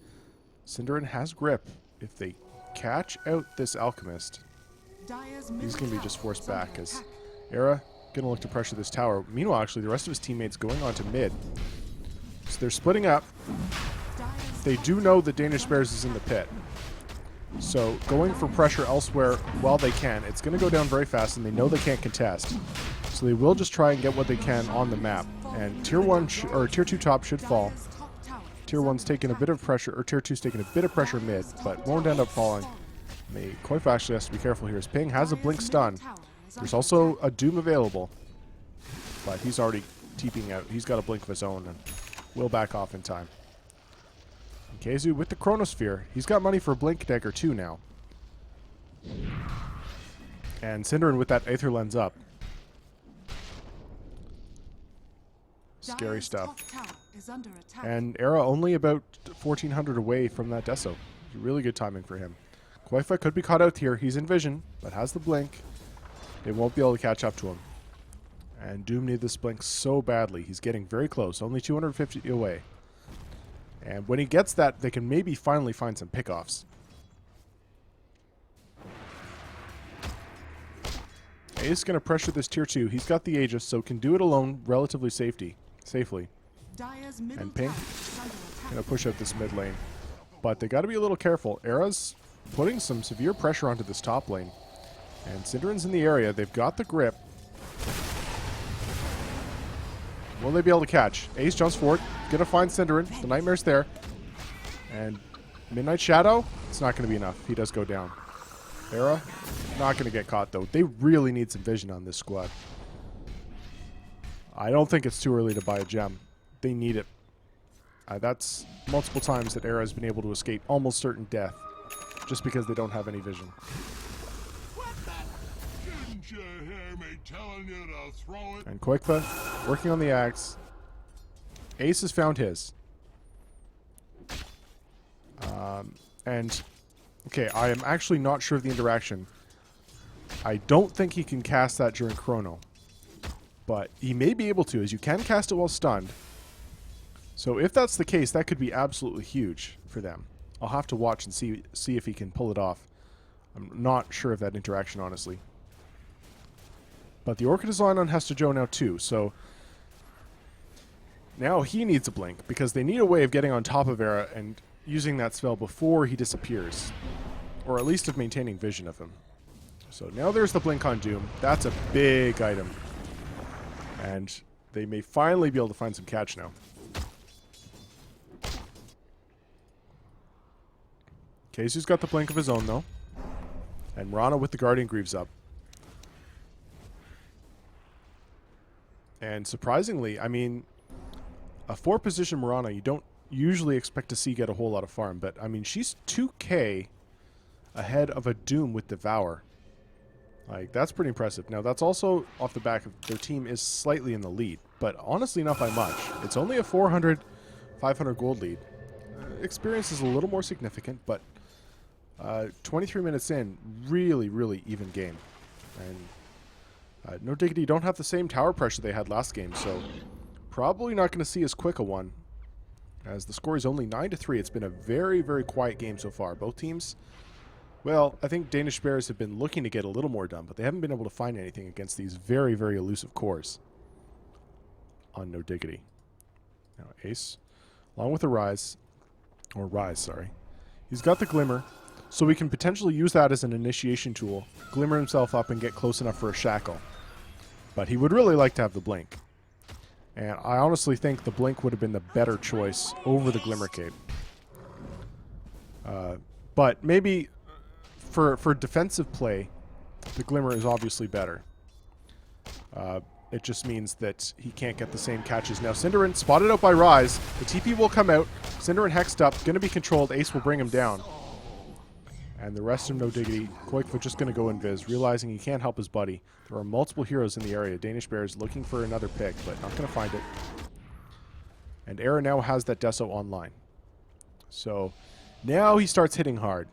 Cinderin has grip. If they catch out this Alchemist, he's going to be just forced back, as Era going to look to pressure this tower. Meanwhile, actually, the rest of his teammates going on to mid. So they're splitting up. They do know that Danish Spares is in the pit. So going for pressure elsewhere while they can. It's going to go down very fast, and they know they can't contest. So they will just try and get what they can on the map. And Tier 1 or Tier 2 top should fall. Tier 1's taking a bit of pressure, or Tier 2's taking a bit of pressure mid, but won't end up falling. The Qualifier actually has to be careful here. His Ping has a Blink stun. There's also a Doom available, but he's already TPing out. He's got a Blink of his own and will back off in time. And Keizu with the Chronosphere. He's got money for a Blink Dagger too now. And Cinderin with that Aether Lens up. Scary stuff. And Era only about 1,400 away from that Deso. Really good timing for him. Qualifier could be caught out here. He's in vision, but has the blink. They won't be able to catch up to him. And Doom needs this blink so badly. He's getting very close, only 250 away. And when he gets that, they can maybe finally find some pickoffs. Ace going to pressure this tier 2. He's got the Aegis, so can do it alone relatively safely. Dire's middle And Pink tower is under attack. going to push out this mid lane. But they got to be a little careful. Era's putting some severe pressure onto this top lane. And Synderen's in the area. They've got the grip. Will they be able to catch? Ace jumps forward. Going to find Synderen. The Nightmare's there. And Midnight Shadow, it's not going to be enough. He does go down. Era, not going to get caught, though. They really need some vision on this squad. I don't think it's too early to buy a gem. They need it. That's multiple times that Era has been able to escape almost certain death just because they don't have any vision. Didn't you hear me telling you to throw it? And Quikva working on the axe. Ace has found his. And, okay, I am actually not sure of the interaction. I don't think he can cast that during Chrono. But he may be able to, as you can cast it while stunned. So if that's the case, that could be absolutely huge for them. I'll have to watch and see if he can pull it off. I'm not sure of that interaction, honestly. But the Orchid is on Hesta Joe now too, so now he needs a blink because they need a way of getting on top of Era and using that spell before he disappears, or at least of maintaining vision of him. So now there's the blink on Doom. That's a big item, and they may finally be able to find some catch now. Casey's got the blink of his own though, and Rana with the Guardian Greaves up. And surprisingly, I mean, a 4-position Mirana, you don't usually expect to see get a whole lot of farm, but I mean, she's 2k ahead of a Doom with Devour. Like, that's pretty impressive. Now, that's also off the back of their team is slightly in the lead, but honestly not by much. It's only a 400, 500 gold lead. Experience is a little more significant, but 23 minutes in, really, really even game. And no Diggity don't have the same tower pressure they had last game, so probably not going to see as quick a one. As the score is only 9-3, it's been a very, very quiet game so far. Both teams, well, I think Danish Bears have been looking to get a little more done, but they haven't been able to find anything against these very, very elusive cores on No Diggity. Now Ace, along with the Rise, sorry. He's got the Glimmer, so we can potentially use that as an initiation tool, glimmer himself up and get close enough for a Shackle. But he would really like to have the Blink. And I honestly think the Blink would have been the better choice over the Glimmer Cape. But maybe for defensive play, the Glimmer is obviously better. It just means that he can't get the same catches. Now Synderen spotted out by Rise. The TP will come out. Synderen hexed up, going to be controlled. Ace will bring him down. And the rest of No Diggity, Quakefoot just going to go invis, realizing he can't help his buddy. There are multiple heroes in the area. Danish Bears looking for another pick, but not going to find it. And Era now has that Deso online. So now he starts hitting hard.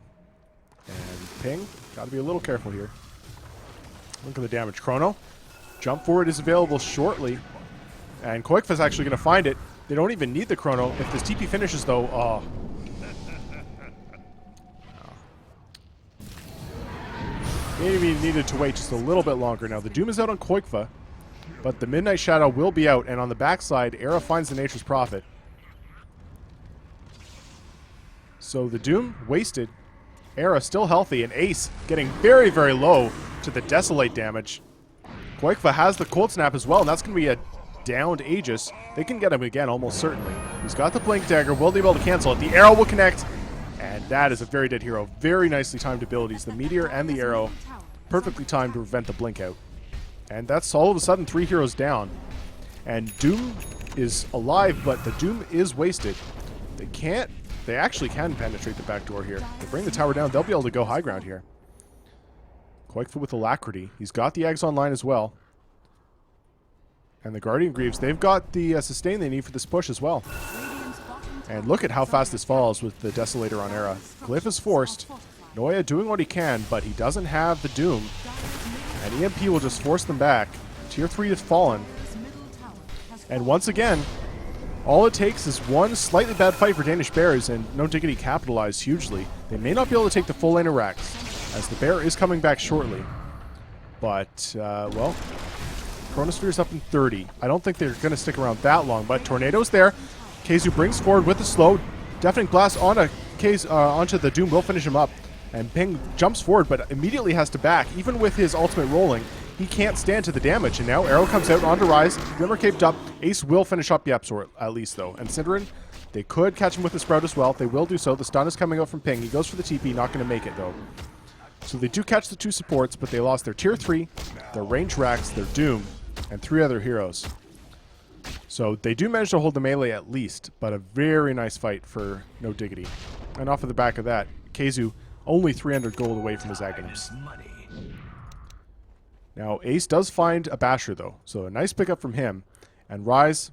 And Ping, got to be a little careful here. Look at the damage. Chrono, jump forward is available shortly. And Quakefoot's actually going to find it. They don't even need the Chrono. If this TP finishes though, oh. Maybe needed to wait just a little bit longer. Now the Doom is out on Quakefa, but the Midnight Shadow will be out, and on the backside, Era finds the Nature's Prophet. So the Doom wasted. Era still healthy, and Ace getting very, very low to the Desolate damage. Quakefa has the Cold Snap as well, and that's going to be a downed Aegis. They can get him again, almost certainly. He's got the Blink Dagger. Will they be able to cancel it? The arrow will connect. And that is a very dead hero. Very nicely timed abilities. The Meteor and the Arrow perfectly timed to prevent the Blink out. And that's all of a sudden 3 heroes down. And Doom is alive, but the Doom is wasted. They actually can penetrate the back door here. They bring the tower down. They'll be able to go high ground here. Quakefoot with Alacrity. He's got the Eggs online as well. And the Guardian Greaves, they've got the sustain they need for this push as well. And look at how fast this falls with the Desolator on Era. Glyph is forced. Noya doing what he can, but he doesn't have the Doom. And EMP will just force them back. Tier 3 has fallen. And once again, all it takes is one slightly bad fight for Danish Bears, and No Diggity capitalized hugely. They may not be able to take the full lane of Rax, as the Bear is coming back shortly. But, well, Chronosphere's up in 30. I don't think they're going to stick around that long, but Tornado's there. Keizu brings forward with the slow. Deafening Blast onto the Doom will finish him up. And Ping jumps forward, but immediately has to back. Even with his ultimate rolling, he can't stand to the damage. And now Arrow comes out onto Rise. Glimmer caped up. Ace will finish up Yapsor, at least, though. And Cinderin, they could catch him with the Sprout as well. They will do so. The stun is coming out from Ping. He goes for the TP, not going to make it, though. So they do catch the 2 supports, but they lost their Tier 3, their Range Rax, their Doom, and 3 other heroes. So they do manage to hold the melee at least, but a very nice fight for No Diggity. And off of the back of that, Keizu only 300 gold away from his Aghanims. Now, Ace does find a Basher, though, so a nice pickup from him. And Rise,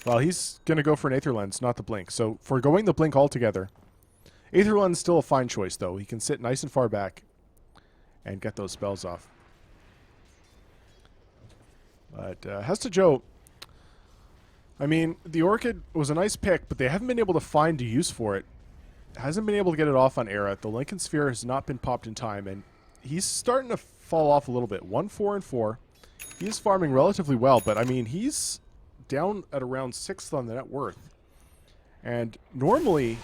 well, he's going to go for an Aether Lens, not the Blink. So, foregoing the Blink altogether, Aether Lens still a fine choice, though. He can sit nice and far back and get those spells off. But Hesta Joe, I mean, the Orchid was a nice pick, but they haven't been able to find a use for it. Hasn't been able to get it off on Era. The Lincoln Sphere has not been popped in time, and he's starting to fall off a little bit. 1-4-4. He is farming relatively well, but I mean, he's down at around 6th on the net worth. And normally,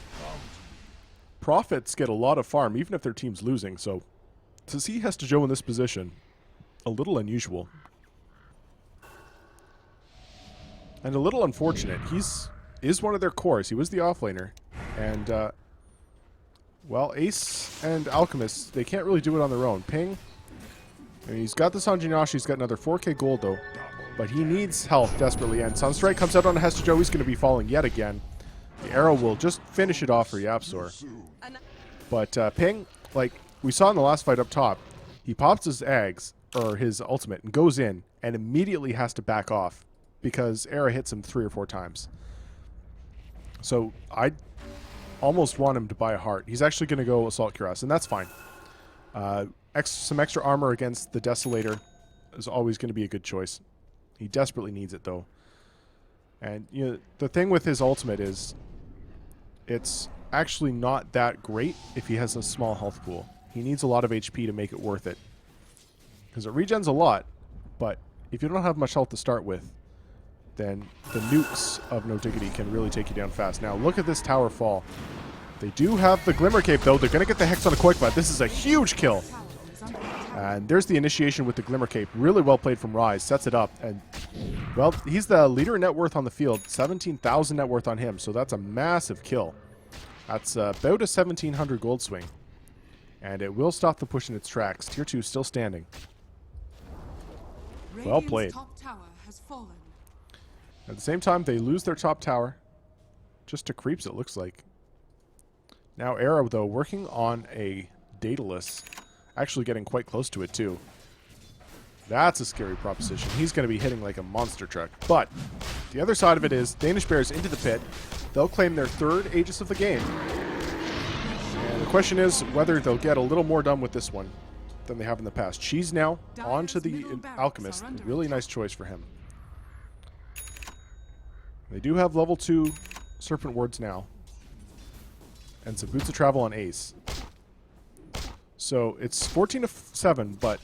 Prophets get a lot of farm, even if their team's losing. So, to see Hesta Joe in this position, a little unusual. And a little unfortunate. Is one of their cores. He was the offlaner. And, well, Ace and Alchemist, they can't really do it on their own. Ping, I mean, he's got the Sanjinashi, he's got another 4k gold, though. But he needs health desperately. And Sunstrike comes out on Hesta Joe, he's going to be falling yet again. The arrow will just finish it off for Yapsor. But Ping, like we saw in the last fight up top, he pops his Ags, or his ultimate, and goes in, and immediately has to back off because Era hits him 3 or 4 times. So I almost want him to buy a heart. He's actually going to go Assault Cuirass, and that's fine. Some extra armor against the Desolator is always going to be a good choice. He desperately needs it, though. And you know, the thing with his ultimate is it's actually not that great if he has a small health pool. He needs a lot of HP to make it worth it. Because it regens a lot, but if you don't have much health to start with, then the nukes of No Diggity can really take you down fast. Now, look at this tower fall. They do have the Glimmer Cape, though. They're going to get the Hex on a quick butt. This is a huge kill. And there's the initiation with the Glimmer Cape. Really well played from Rise. Sets it up. And, well, he's the leader in net worth on the field. 17,000 net worth on him. So that's a massive kill. That's about a 1,700 gold swing. And it will stop the push in its tracks. Tier 2 still standing. Well played. Top tower has fallen. At the same time, they lose their top tower. Just to creeps, it looks like. Now Arrow, though, working on a Daedalus. Actually getting quite close to it, too. That's a scary proposition. He's going to be hitting like a monster truck. But the other side of it is Danish Bears into the pit. They'll claim their 3rd Aegis of the game. And the question is whether they'll get a little more done with this one than they have in the past. She's now on to the Alchemist. A really nice choice for him. They do have level 2 Serpent Wards now. And some Boots of Travel on Ace. So it's 14-7, but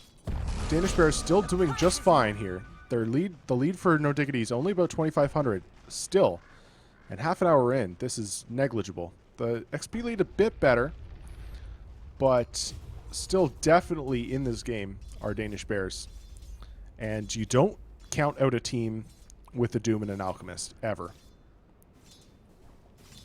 Danish Bears still doing just fine here. The lead for No Diggity is only about 2,500 still. And half an hour in, this is negligible. The XP lead a bit better, but still definitely in this game are Danish Bears. And you don't count out a team with a Doom and an Alchemist, ever.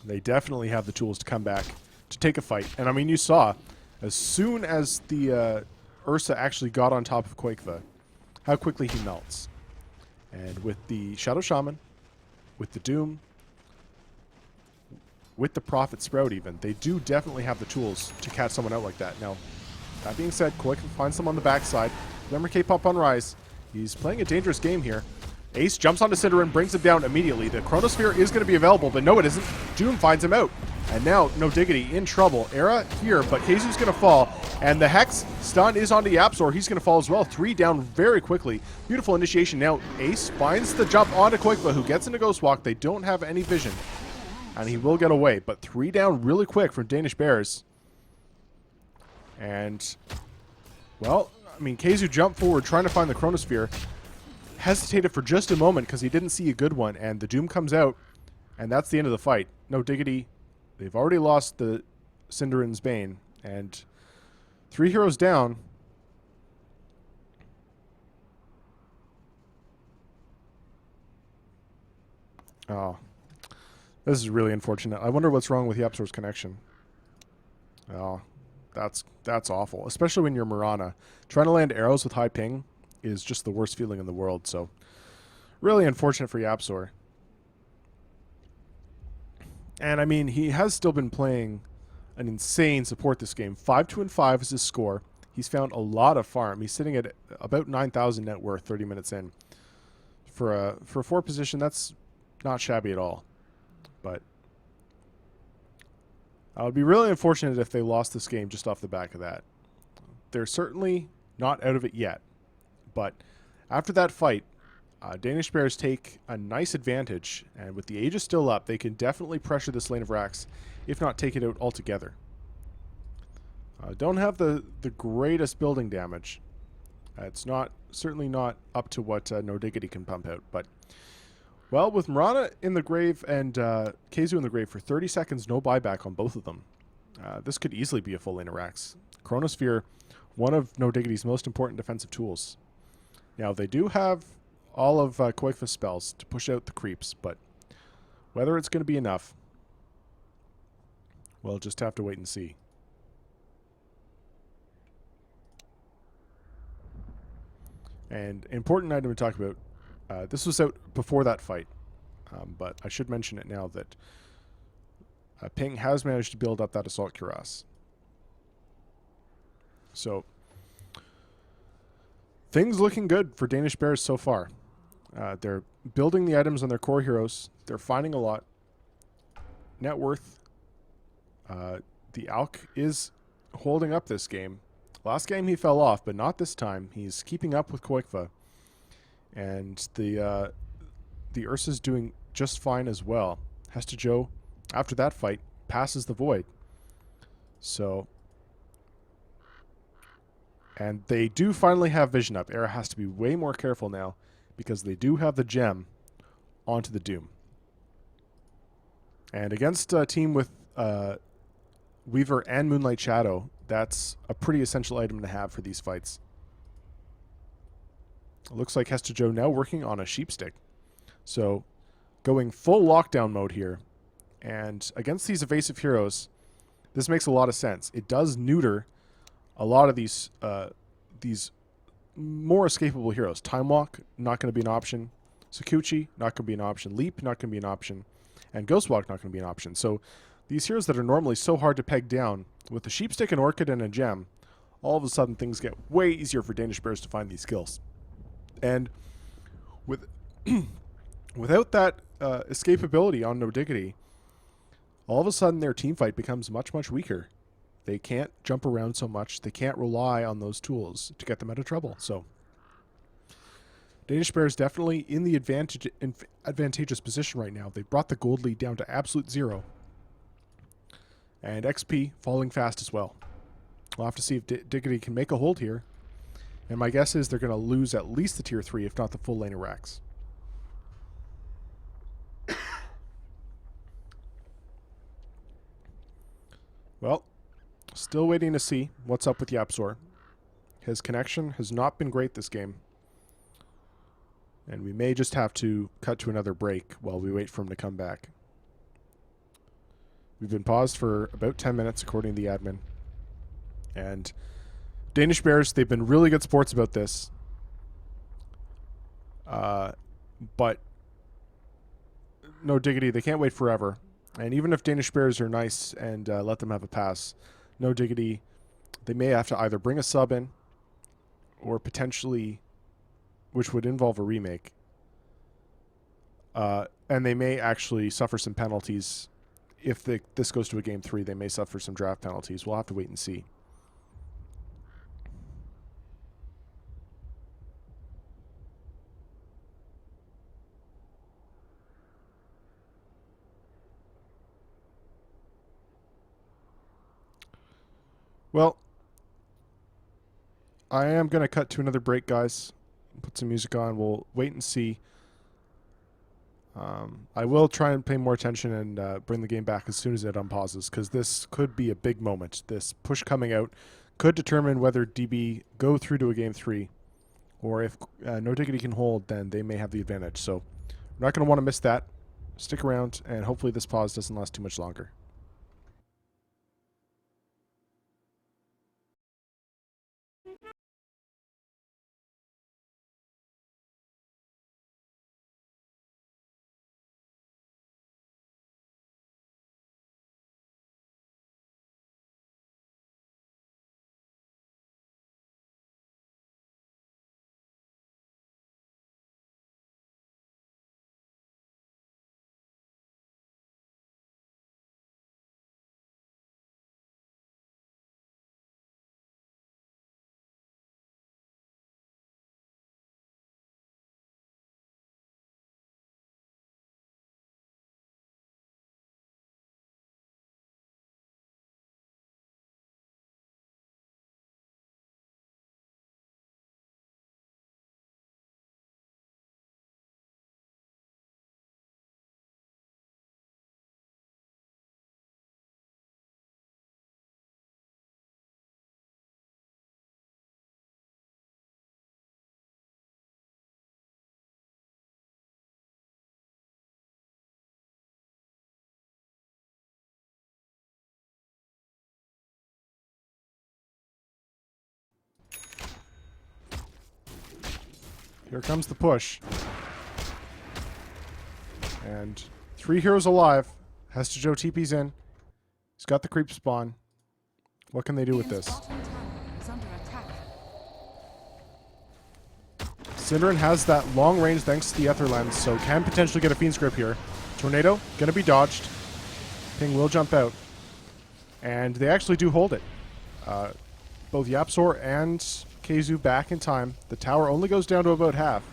They definitely have the tools to come back to take a fight. And I mean, you saw, as soon as the Ursa actually got on top of Quakeva, how quickly he melts. And with the Shadow Shaman, with the Doom, with the Prophet Sprout even, they do definitely have the tools to catch someone out like that. Now, that being said, Quakeva finds them on the backside. Glimmer Cape up on Rise. He's playing a dangerous game here. Ace jumps onto Cinderin, brings him down immediately. The Chronosphere is going to be available, but no, it isn't. Doom finds him out. And now, No Diggity in trouble. Era here, but Keizu's going to fall. And the Hex stun is onto Yapsor. He's going to fall as well. 3 down very quickly. Beautiful initiation. Now, Ace finds the jump onto Quakeva, who gets into Ghost Walk. They don't have any vision. And he will get away. But 3 down really quick from Danish Bears. And, well, I mean, Keizu jumped forward trying to find the Chronosphere. Hesitated for just a moment because he didn't see a good one, and the Doom comes out, and that's the end of the fight. No Diggity. They've already lost the Cinderin's Bane, and 3 heroes down. Oh, this is really unfortunate. I wonder what's wrong with YapzOr's connection. Oh, that's awful, especially when you're Mirana. Trying to land arrows with high ping is just the worst feeling in the world, so really unfortunate for YapzOr. And I mean, he has still been playing an insane support this game. 5-2-5 is his score. He's found a lot of farm. He's sitting at about 9,000 net worth 30 minutes in. For a 4 position, that's not shabby at all. But it would be really unfortunate if they lost this game just off the back of that. They're certainly not out of it yet. But after that fight, Danish Bears take a nice advantage, and with the Aegis still up, they can definitely pressure this lane of racks, if not take it out altogether. Don't have the greatest building damage. It's certainly not up to what No Diggity can pump out, but well, with Mirana in the grave and Keizu in the grave for 30 seconds, no buyback on both of them. This could easily be a full lane of racks. Chronosphere, one of No Diggity's most important defensive tools. Now, they do have all of Qualifiers spells to push out the creeps, but whether it's going to be enough, we'll just have to wait and see. And important item to talk about, this was out before that fight, but I should mention it now that Ping has managed to build up that Assault Cuirass. So, things looking good for Danish Bears so far. They're building the items on their core heroes. They're finding a lot. Net worth. The Alk is holding up this game. Last game he fell off, but not this time. He's keeping up with Qualifiers. And the Ursa's doing just fine as well. Hesta Joe, after that fight, passes the Void. So, and they do finally have vision up. Era has to be way more careful now because they do have the gem onto the Doom. And against a team with Weaver and Moonlight Shadow, that's a pretty essential item to have for these fights. It looks like Hesta Joe now working on a Sheepstick. So going full lockdown mode here. And against these evasive heroes, this makes a lot of sense. It does neuter a lot of these more escapable heroes. Time Walk, not going to be an option. Sakuchi, not going to be an option. Leap, not going to be an option. And Ghost Walk, not going to be an option. So these heroes that are normally so hard to peg down, with a Sheepstick, an Orchid, and a Gem, all of a sudden things get way easier for Danish Bears to find these skills. And with without that escapability on No Diggity, all of a sudden their team fight becomes much, much weaker. They can't jump around so much. They can't rely on those tools to get them out of trouble. So Danish Bears definitely in the advantageous position right now. They brought the gold lead down to absolute 0. And XP falling fast as well. We'll have to see if Diggity can make a hold here. And my guess is they're going to lose at least the tier 3, if not the full lane of racks. Well, still waiting to see what's up with YapzOr. His connection has not been great this game. And we may just have to cut to another break while we wait for him to come back. We've been paused for about 10 minutes, according to the admin. And Danish Bears, they've been really good sports about this. But No Diggity, they can't wait forever. And even if Danish Bears are nice and let them have a pass, No Diggity, they may have to either bring a sub in or potentially, which would involve a remake. And they may actually suffer some penalties. If this goes to a game 3, they may suffer some draft penalties. We'll have to wait and see. Well, I am going to cut to another break, guys. Put some music on. We'll wait and see. I will try and pay more attention and bring the game back as soon as it unpauses, because this could be a big moment. This push coming out could determine whether DB go through to a game 3, or if No Diggity can hold, then they may have the advantage. So we're not going to want to miss that. Stick around, and hopefully this pause doesn't last too much longer. Here comes the push. And 3 heroes alive. Hesta Joe TP's in. He's got the creep spawn. What can they do with this? Bottom tower is under attack. Synderen has that long range thanks to the Ether Lens, so can potentially get a Fiend's Grip here. Tornado, gonna be dodged. Ping will jump out. And they actually do hold it. Both Yapsor and Keizu back in time. The tower only goes down to about half.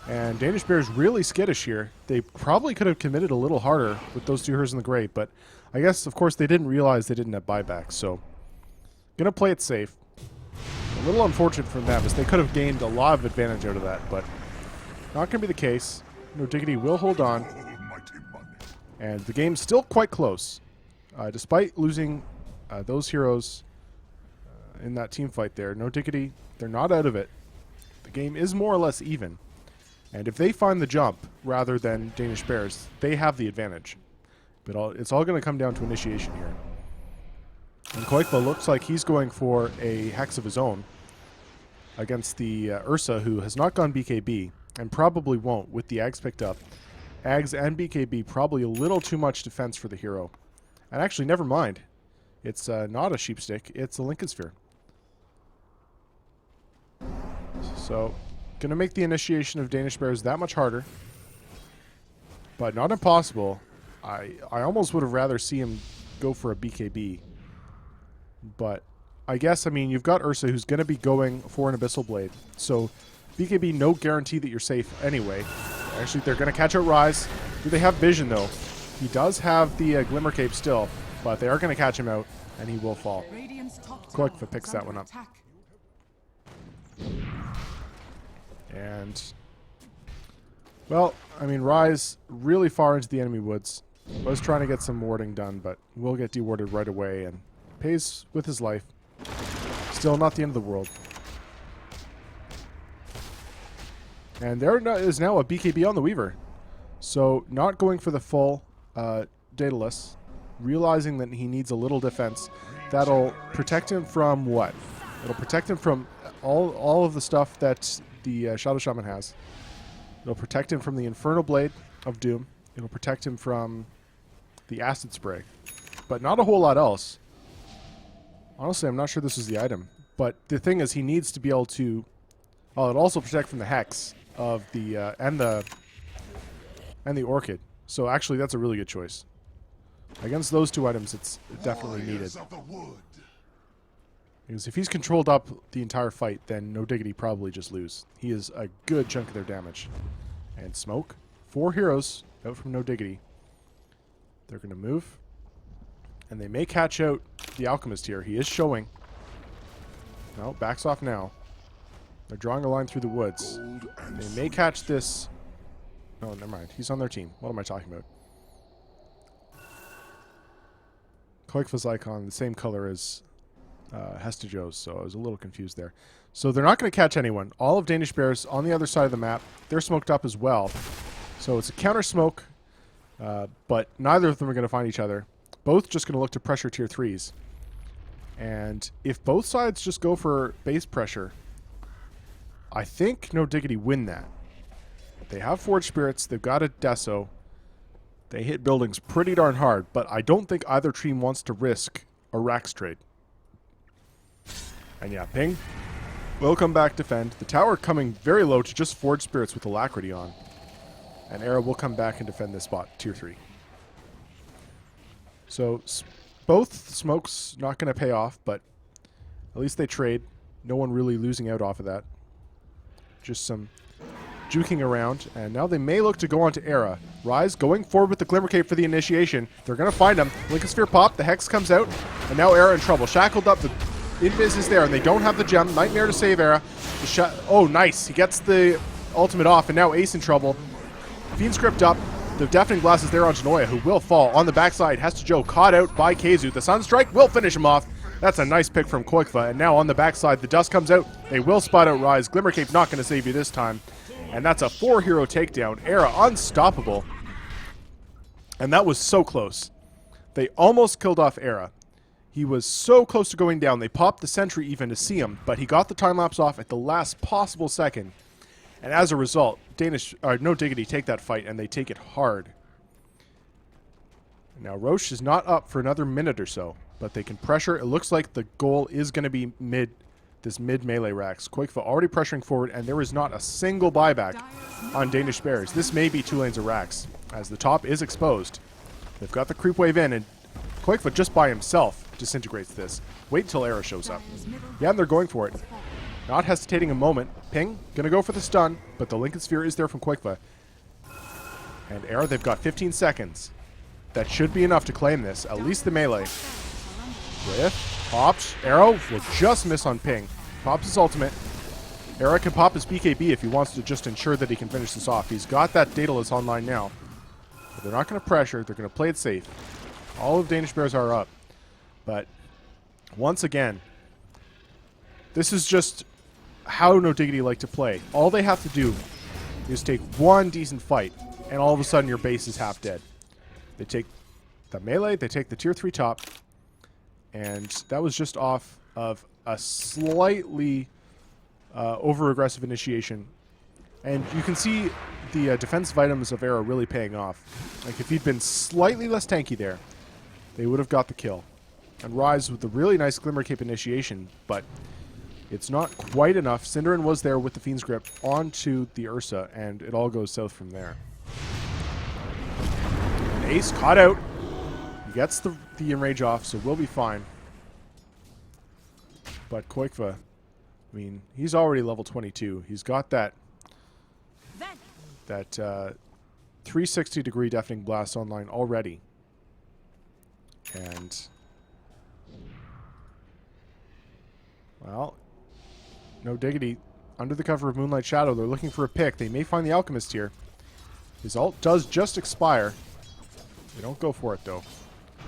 And Danish Bear is really skittish here. They probably could have committed a little harder with those 2 heroes in the grave, but I guess, of course, they didn't realize they didn't have buybacks, so gonna play it safe. A little unfortunate for them, as they could have gained a lot of advantage out of that, but not gonna be the case. No Diggity will hold on, and the game's still quite close. Despite losing those heroes in that team fight there, No Diggity, they're not out of it. The game is more or less even. And if they find the jump rather than Danish Bears, they have the advantage. But it's all going to come down to initiation here. And Koikva looks like he's going for a Hex of his own against the Ursa, who has not gone BKB, and probably won't with the Ags picked up. Ags and BKB, probably a little too much defense for the hero. And actually, never mind. It's not a Sheepstick, it's a Lincoln Sphere. So, gonna make the initiation of Danish Bears that much harder, but not impossible. I almost would have rather see him go for a BKB, but I guess, I mean, you've got Ursa who's gonna be going for an Abyssal Blade, so BKB, no guarantee that you're safe anyway. Actually, they're gonna catch out Rise. Do they have vision though? He does have the Glimmer Cape still, but they are gonna catch him out, and he will fall. Radiant's top tower Koikva picks is that under one up. attack. And, well, I mean, Rise really far into the enemy woods. Was trying to get some warding done, but will get dewarded right away and pays with his life. Still not the end of the world. And there is now a BKB on the Weaver. So, not going for the full Daedalus, realizing that he needs a little defense. That'll protect him from what? It'll protect him from all of the stuff that the Shadow Shaman has. It'll protect him from the Infernal Blade of Doom. It'll protect him from the Acid Spray. But not a whole lot else. Honestly, I'm not sure this is the item. But the thing is, he needs to be able to... Oh, it'll also protect from the Hex of the... and the Orchid. So actually, that's a really good choice. Against those 2 items, it's definitely needed. Because if he's controlled up the entire fight, then No Diggity probably just lose. He is a good chunk of their damage. And Smoke. 4 heroes out from No Diggity. They're going to move. And they may catch out the Alchemist here. He is showing. No, backs off now. They're drawing a line through the woods. They may catch this. Oh, never mind. He's on their team. What am I talking about? Koikva's icon, the same color as Hestajo's, so I was a little confused there. So they're not going to catch anyone. All of Danish Bears on the other side of the map. They're smoked up as well. So it's a counter smoke, but neither of them are going to find each other. Both just going to look to pressure tier 3s. And if both sides just go for base pressure, I think No Diggity win that. They have Forge Spirits. They've got a Deso. They hit buildings pretty darn hard, but I don't think either team wants to risk a Rax trade. And yeah, Ping will come back defend. The tower coming very low to just Forge Spirits with Alacrity on. And Era will come back and defend this spot, tier 3. So both smokes not going to pay off, but at least they trade. No one really losing out off of that. Just some juking around, and now they may look to go on to Era. Rise going forward with the Glimmer Cape for the initiation. They're going to find him. Lincoln Sphere pop, the Hex comes out, and now Era in trouble. Shackled up, the Invis is there, and they don't have the gem. Nightmare to save Era. Oh, nice. He gets the ultimate off, and now Ace in trouble. Fiend Script up. The Deafening Blast is there on Genoya, who will fall. On the backside, Hestajo caught out by Keizu. The Sunstrike will finish him off. That's a nice pick from Koikva. And now on the backside, the dust comes out. They will spot out Rise. Glimmer Cape not going to save you this time. And that's a 4-hero takedown. Era unstoppable. And that was so close. They almost killed off Era. He was so close to going down. They popped the sentry even to see him, but he got the time lapse off at the last possible second. And as a result, No Diggity take that fight, and they take it hard. Now Roche is not up for another minute or so, but they can pressure. It looks like the goal is going to be this mid melee Rax. Koikva already pressuring forward, and there is not a single buyback on Danish Bears. This may be 2 lanes of Rax, as the top is exposed. They've got the creep wave in, and Koikva just by himself disintegrates this. Wait until Era shows up. Yeah, and they're going for it. Not hesitating a moment. Ping, gonna go for the stun, but the Lincoln Sphere is there from Koikva. And Era, they've got 15 seconds. That should be enough to claim this, at least the melee. With pops, Arrow will just miss on Ping. Pops his ultimate. Era can pop his BKB if he wants to just ensure that he can finish this off. He's got that Daedalus online now. But they're not going to pressure, they're going to play it safe. All of Danish Bears are up. But once again, this is just how No Diggity like to play. All they have to do is take one decent fight, and all of a sudden your base is half dead. They take the melee, they take the tier 3 top, and that was just off of a slightly over-aggressive initiation. And you can see the defensive items of Era really paying off. Like, if he'd been slightly less tanky there, they would have got the kill. And Rise with the really nice Glimmer Cape initiation, but it's not quite enough. Cinderin was there with the Fiend's Grip onto the Ursa, and it all goes south from there. And Ace caught out. He gets the enrage off, so we'll be fine. But Koikva, I mean, he's already level 22. He's got that 360-degree Deafening Blast online already. And, well, No Diggity, under the cover of Moonlight Shadow, they're looking for a pick. They may find the Alchemist here. His ult does just expire. They don't go for it, though.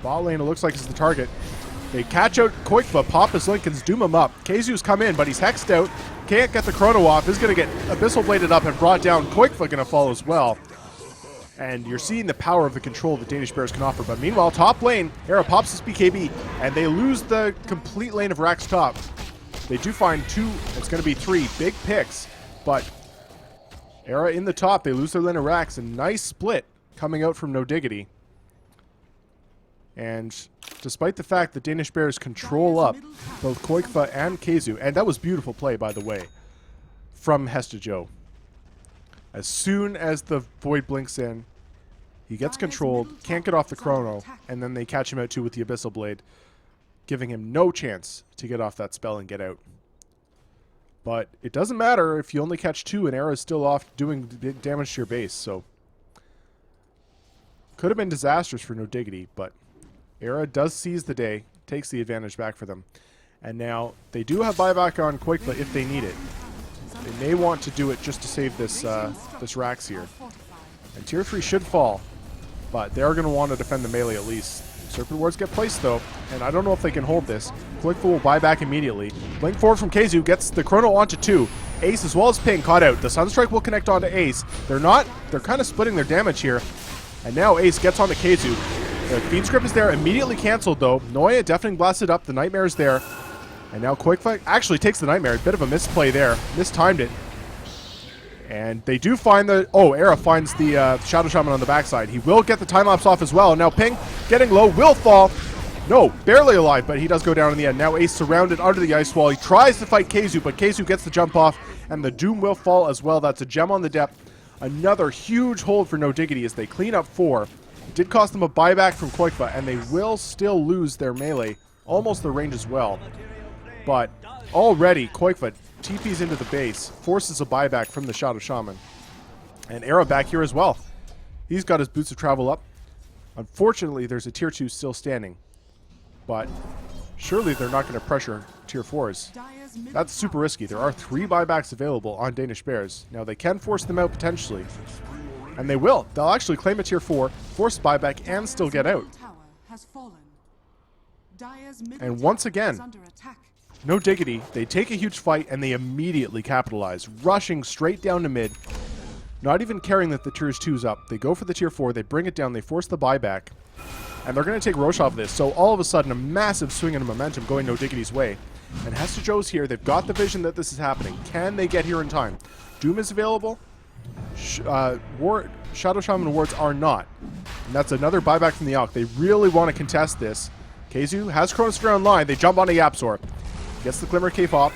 Bot lane, it looks like, is the target. They catch out Koikva, pop his Lincolns, doom him up. Keizu's come in, but he's hexed out. Can't get the chrono off. Is going to get Abyssal Bladed up and brought down. Koikva going to fall as well. And you're seeing the power of the control that Danish Bears can offer. But meanwhile, top lane, Era pops his BKB, and they lose the complete lane of Rax top. They do find 2, it's going to be 3 big picks, but Era in the top, they lose their lane of Rax. A nice split coming out from No Diggity. And despite the fact that Danish Bears control up both Koikva and Keizu, and that was beautiful play, by the way, from Hestajo. As soon as the Void blinks in, he gets controlled, can't get off the chrono, and then they catch him out too with the Abyssal Blade, giving him no chance to get off that spell and get out. But it doesn't matter if you only catch 2 and Era is still off doing damage to your base, so could have been disastrous for No Diggity, but Era does seize the day, takes the advantage back for them. And now they do have buyback on Quakefoot if they need it. They may want to do it just to save this this Rax here. And tier 3 should fall, but they are going to want to defend the melee at least. Serpent wards get placed though, and I don't know if they can hold this. Quakefoot will buy back immediately. Blink forward from Keizu gets the Chrono onto 2. Ace as well as Ping caught out. The Sunstrike will connect onto Ace. They're kind of splitting their damage here. And now Ace gets onto Keizu. The feed script is there, immediately canceled though. Noya deafening blasted up, the Nightmare is there. And now Quakefoot actually takes the Nightmare. A bit of a misplay there. Mistimed it. And they do find the... Oh, Era finds the Shadow Shaman on the backside. He will get the time-lapse off as well. And now Ping, getting low, will fall. No, barely alive, but he does go down in the end. Now Ace surrounded under the ice wall. He tries to fight Keizu, but Keizu gets the jump off. And the Doom will fall as well. That's a gem on the depth. Another huge hold for No Diggity as they clean up 4. It did cost them a buyback from Quakefoot, and they will still lose their melee. Almost their range as well. But already, Quakefoot TPs into the base, forces a buyback from the Shadow Shaman. And Era back here as well. He's got his boots of travel up. Unfortunately, there's a tier 2 still standing. But surely they're not going to pressure tier 4s. That's super risky. There are 3 buybacks available on Danish Bears. Now they can force them out potentially. And they will. They'll actually claim a tier 4, force buyback, and still get out. And once again, No Diggity, they take a huge fight and they immediately capitalize, rushing straight down to mid, not even caring that the tier 2's up. They go for the tier 4, they bring it down, they force the buyback, and they're going to take Roche off this. So all of a sudden, a massive swing in momentum going No Diggity's way. And Hester Joe's here, they've got the vision that this is happening. Can they get here in time? Doom is available. Shadow Shaman wards are not. And that's another buyback from the Alk. They really want to contest this. Keizu has Chronosphere online, they jump onto Yapzor. Gets the Glimmer Cape off.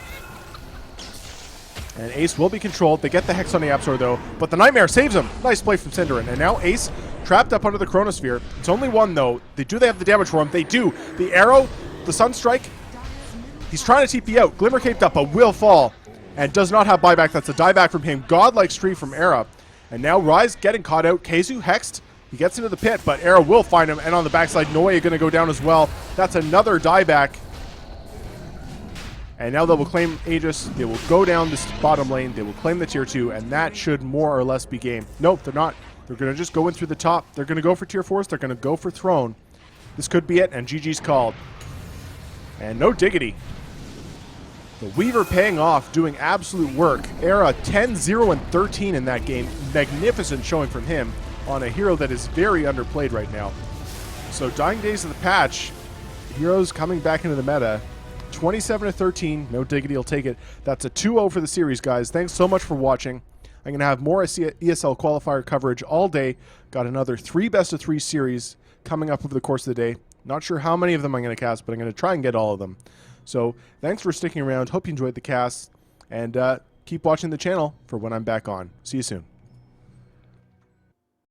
And Ace will be controlled. They get the Hex on the Yapzor though, but the Nightmare saves him. Nice play from Cinderin. And now Ace trapped up under the Chronosphere. It's only 1 though. Do they have the damage for him? They do. The arrow, the Sunstrike. He's trying to TP out. Glimmer Caped up, but will fall. And does not have buyback. That's a dieback from him. Godlike streak from Era. And now Rise getting caught out. Keizu hexed. He gets into the pit, but Era will find him. And on the backside, Noe going to go down as well. That's another dieback. And now they will claim Aegis. They will go down this bottom lane. They will claim the tier 2, and that should more or less be game. Nope, they're not. They're going to just go in through the top. They're going to go for tier 4s. They're going to go for Throne. This could be it, and GG's called. And No Diggity. The Weaver paying off, doing absolute work. Era 10-0 and 13 in that game. Magnificent showing from him on a hero that is very underplayed right now. So Dying Days of the patch, heroes coming back into the meta. 27-13, No Diggity will take it. That's a 2-0 for the series, guys. Thanks so much for watching. I'm going to have more ESL qualifier coverage all day. Got another 3 best-of-3 series coming up over the course of the day. Not sure how many of them I'm going to cast, but I'm going to try and get all of them. So thanks for sticking around. Hope you enjoyed the cast. And keep watching the channel for when I'm back on. See you soon.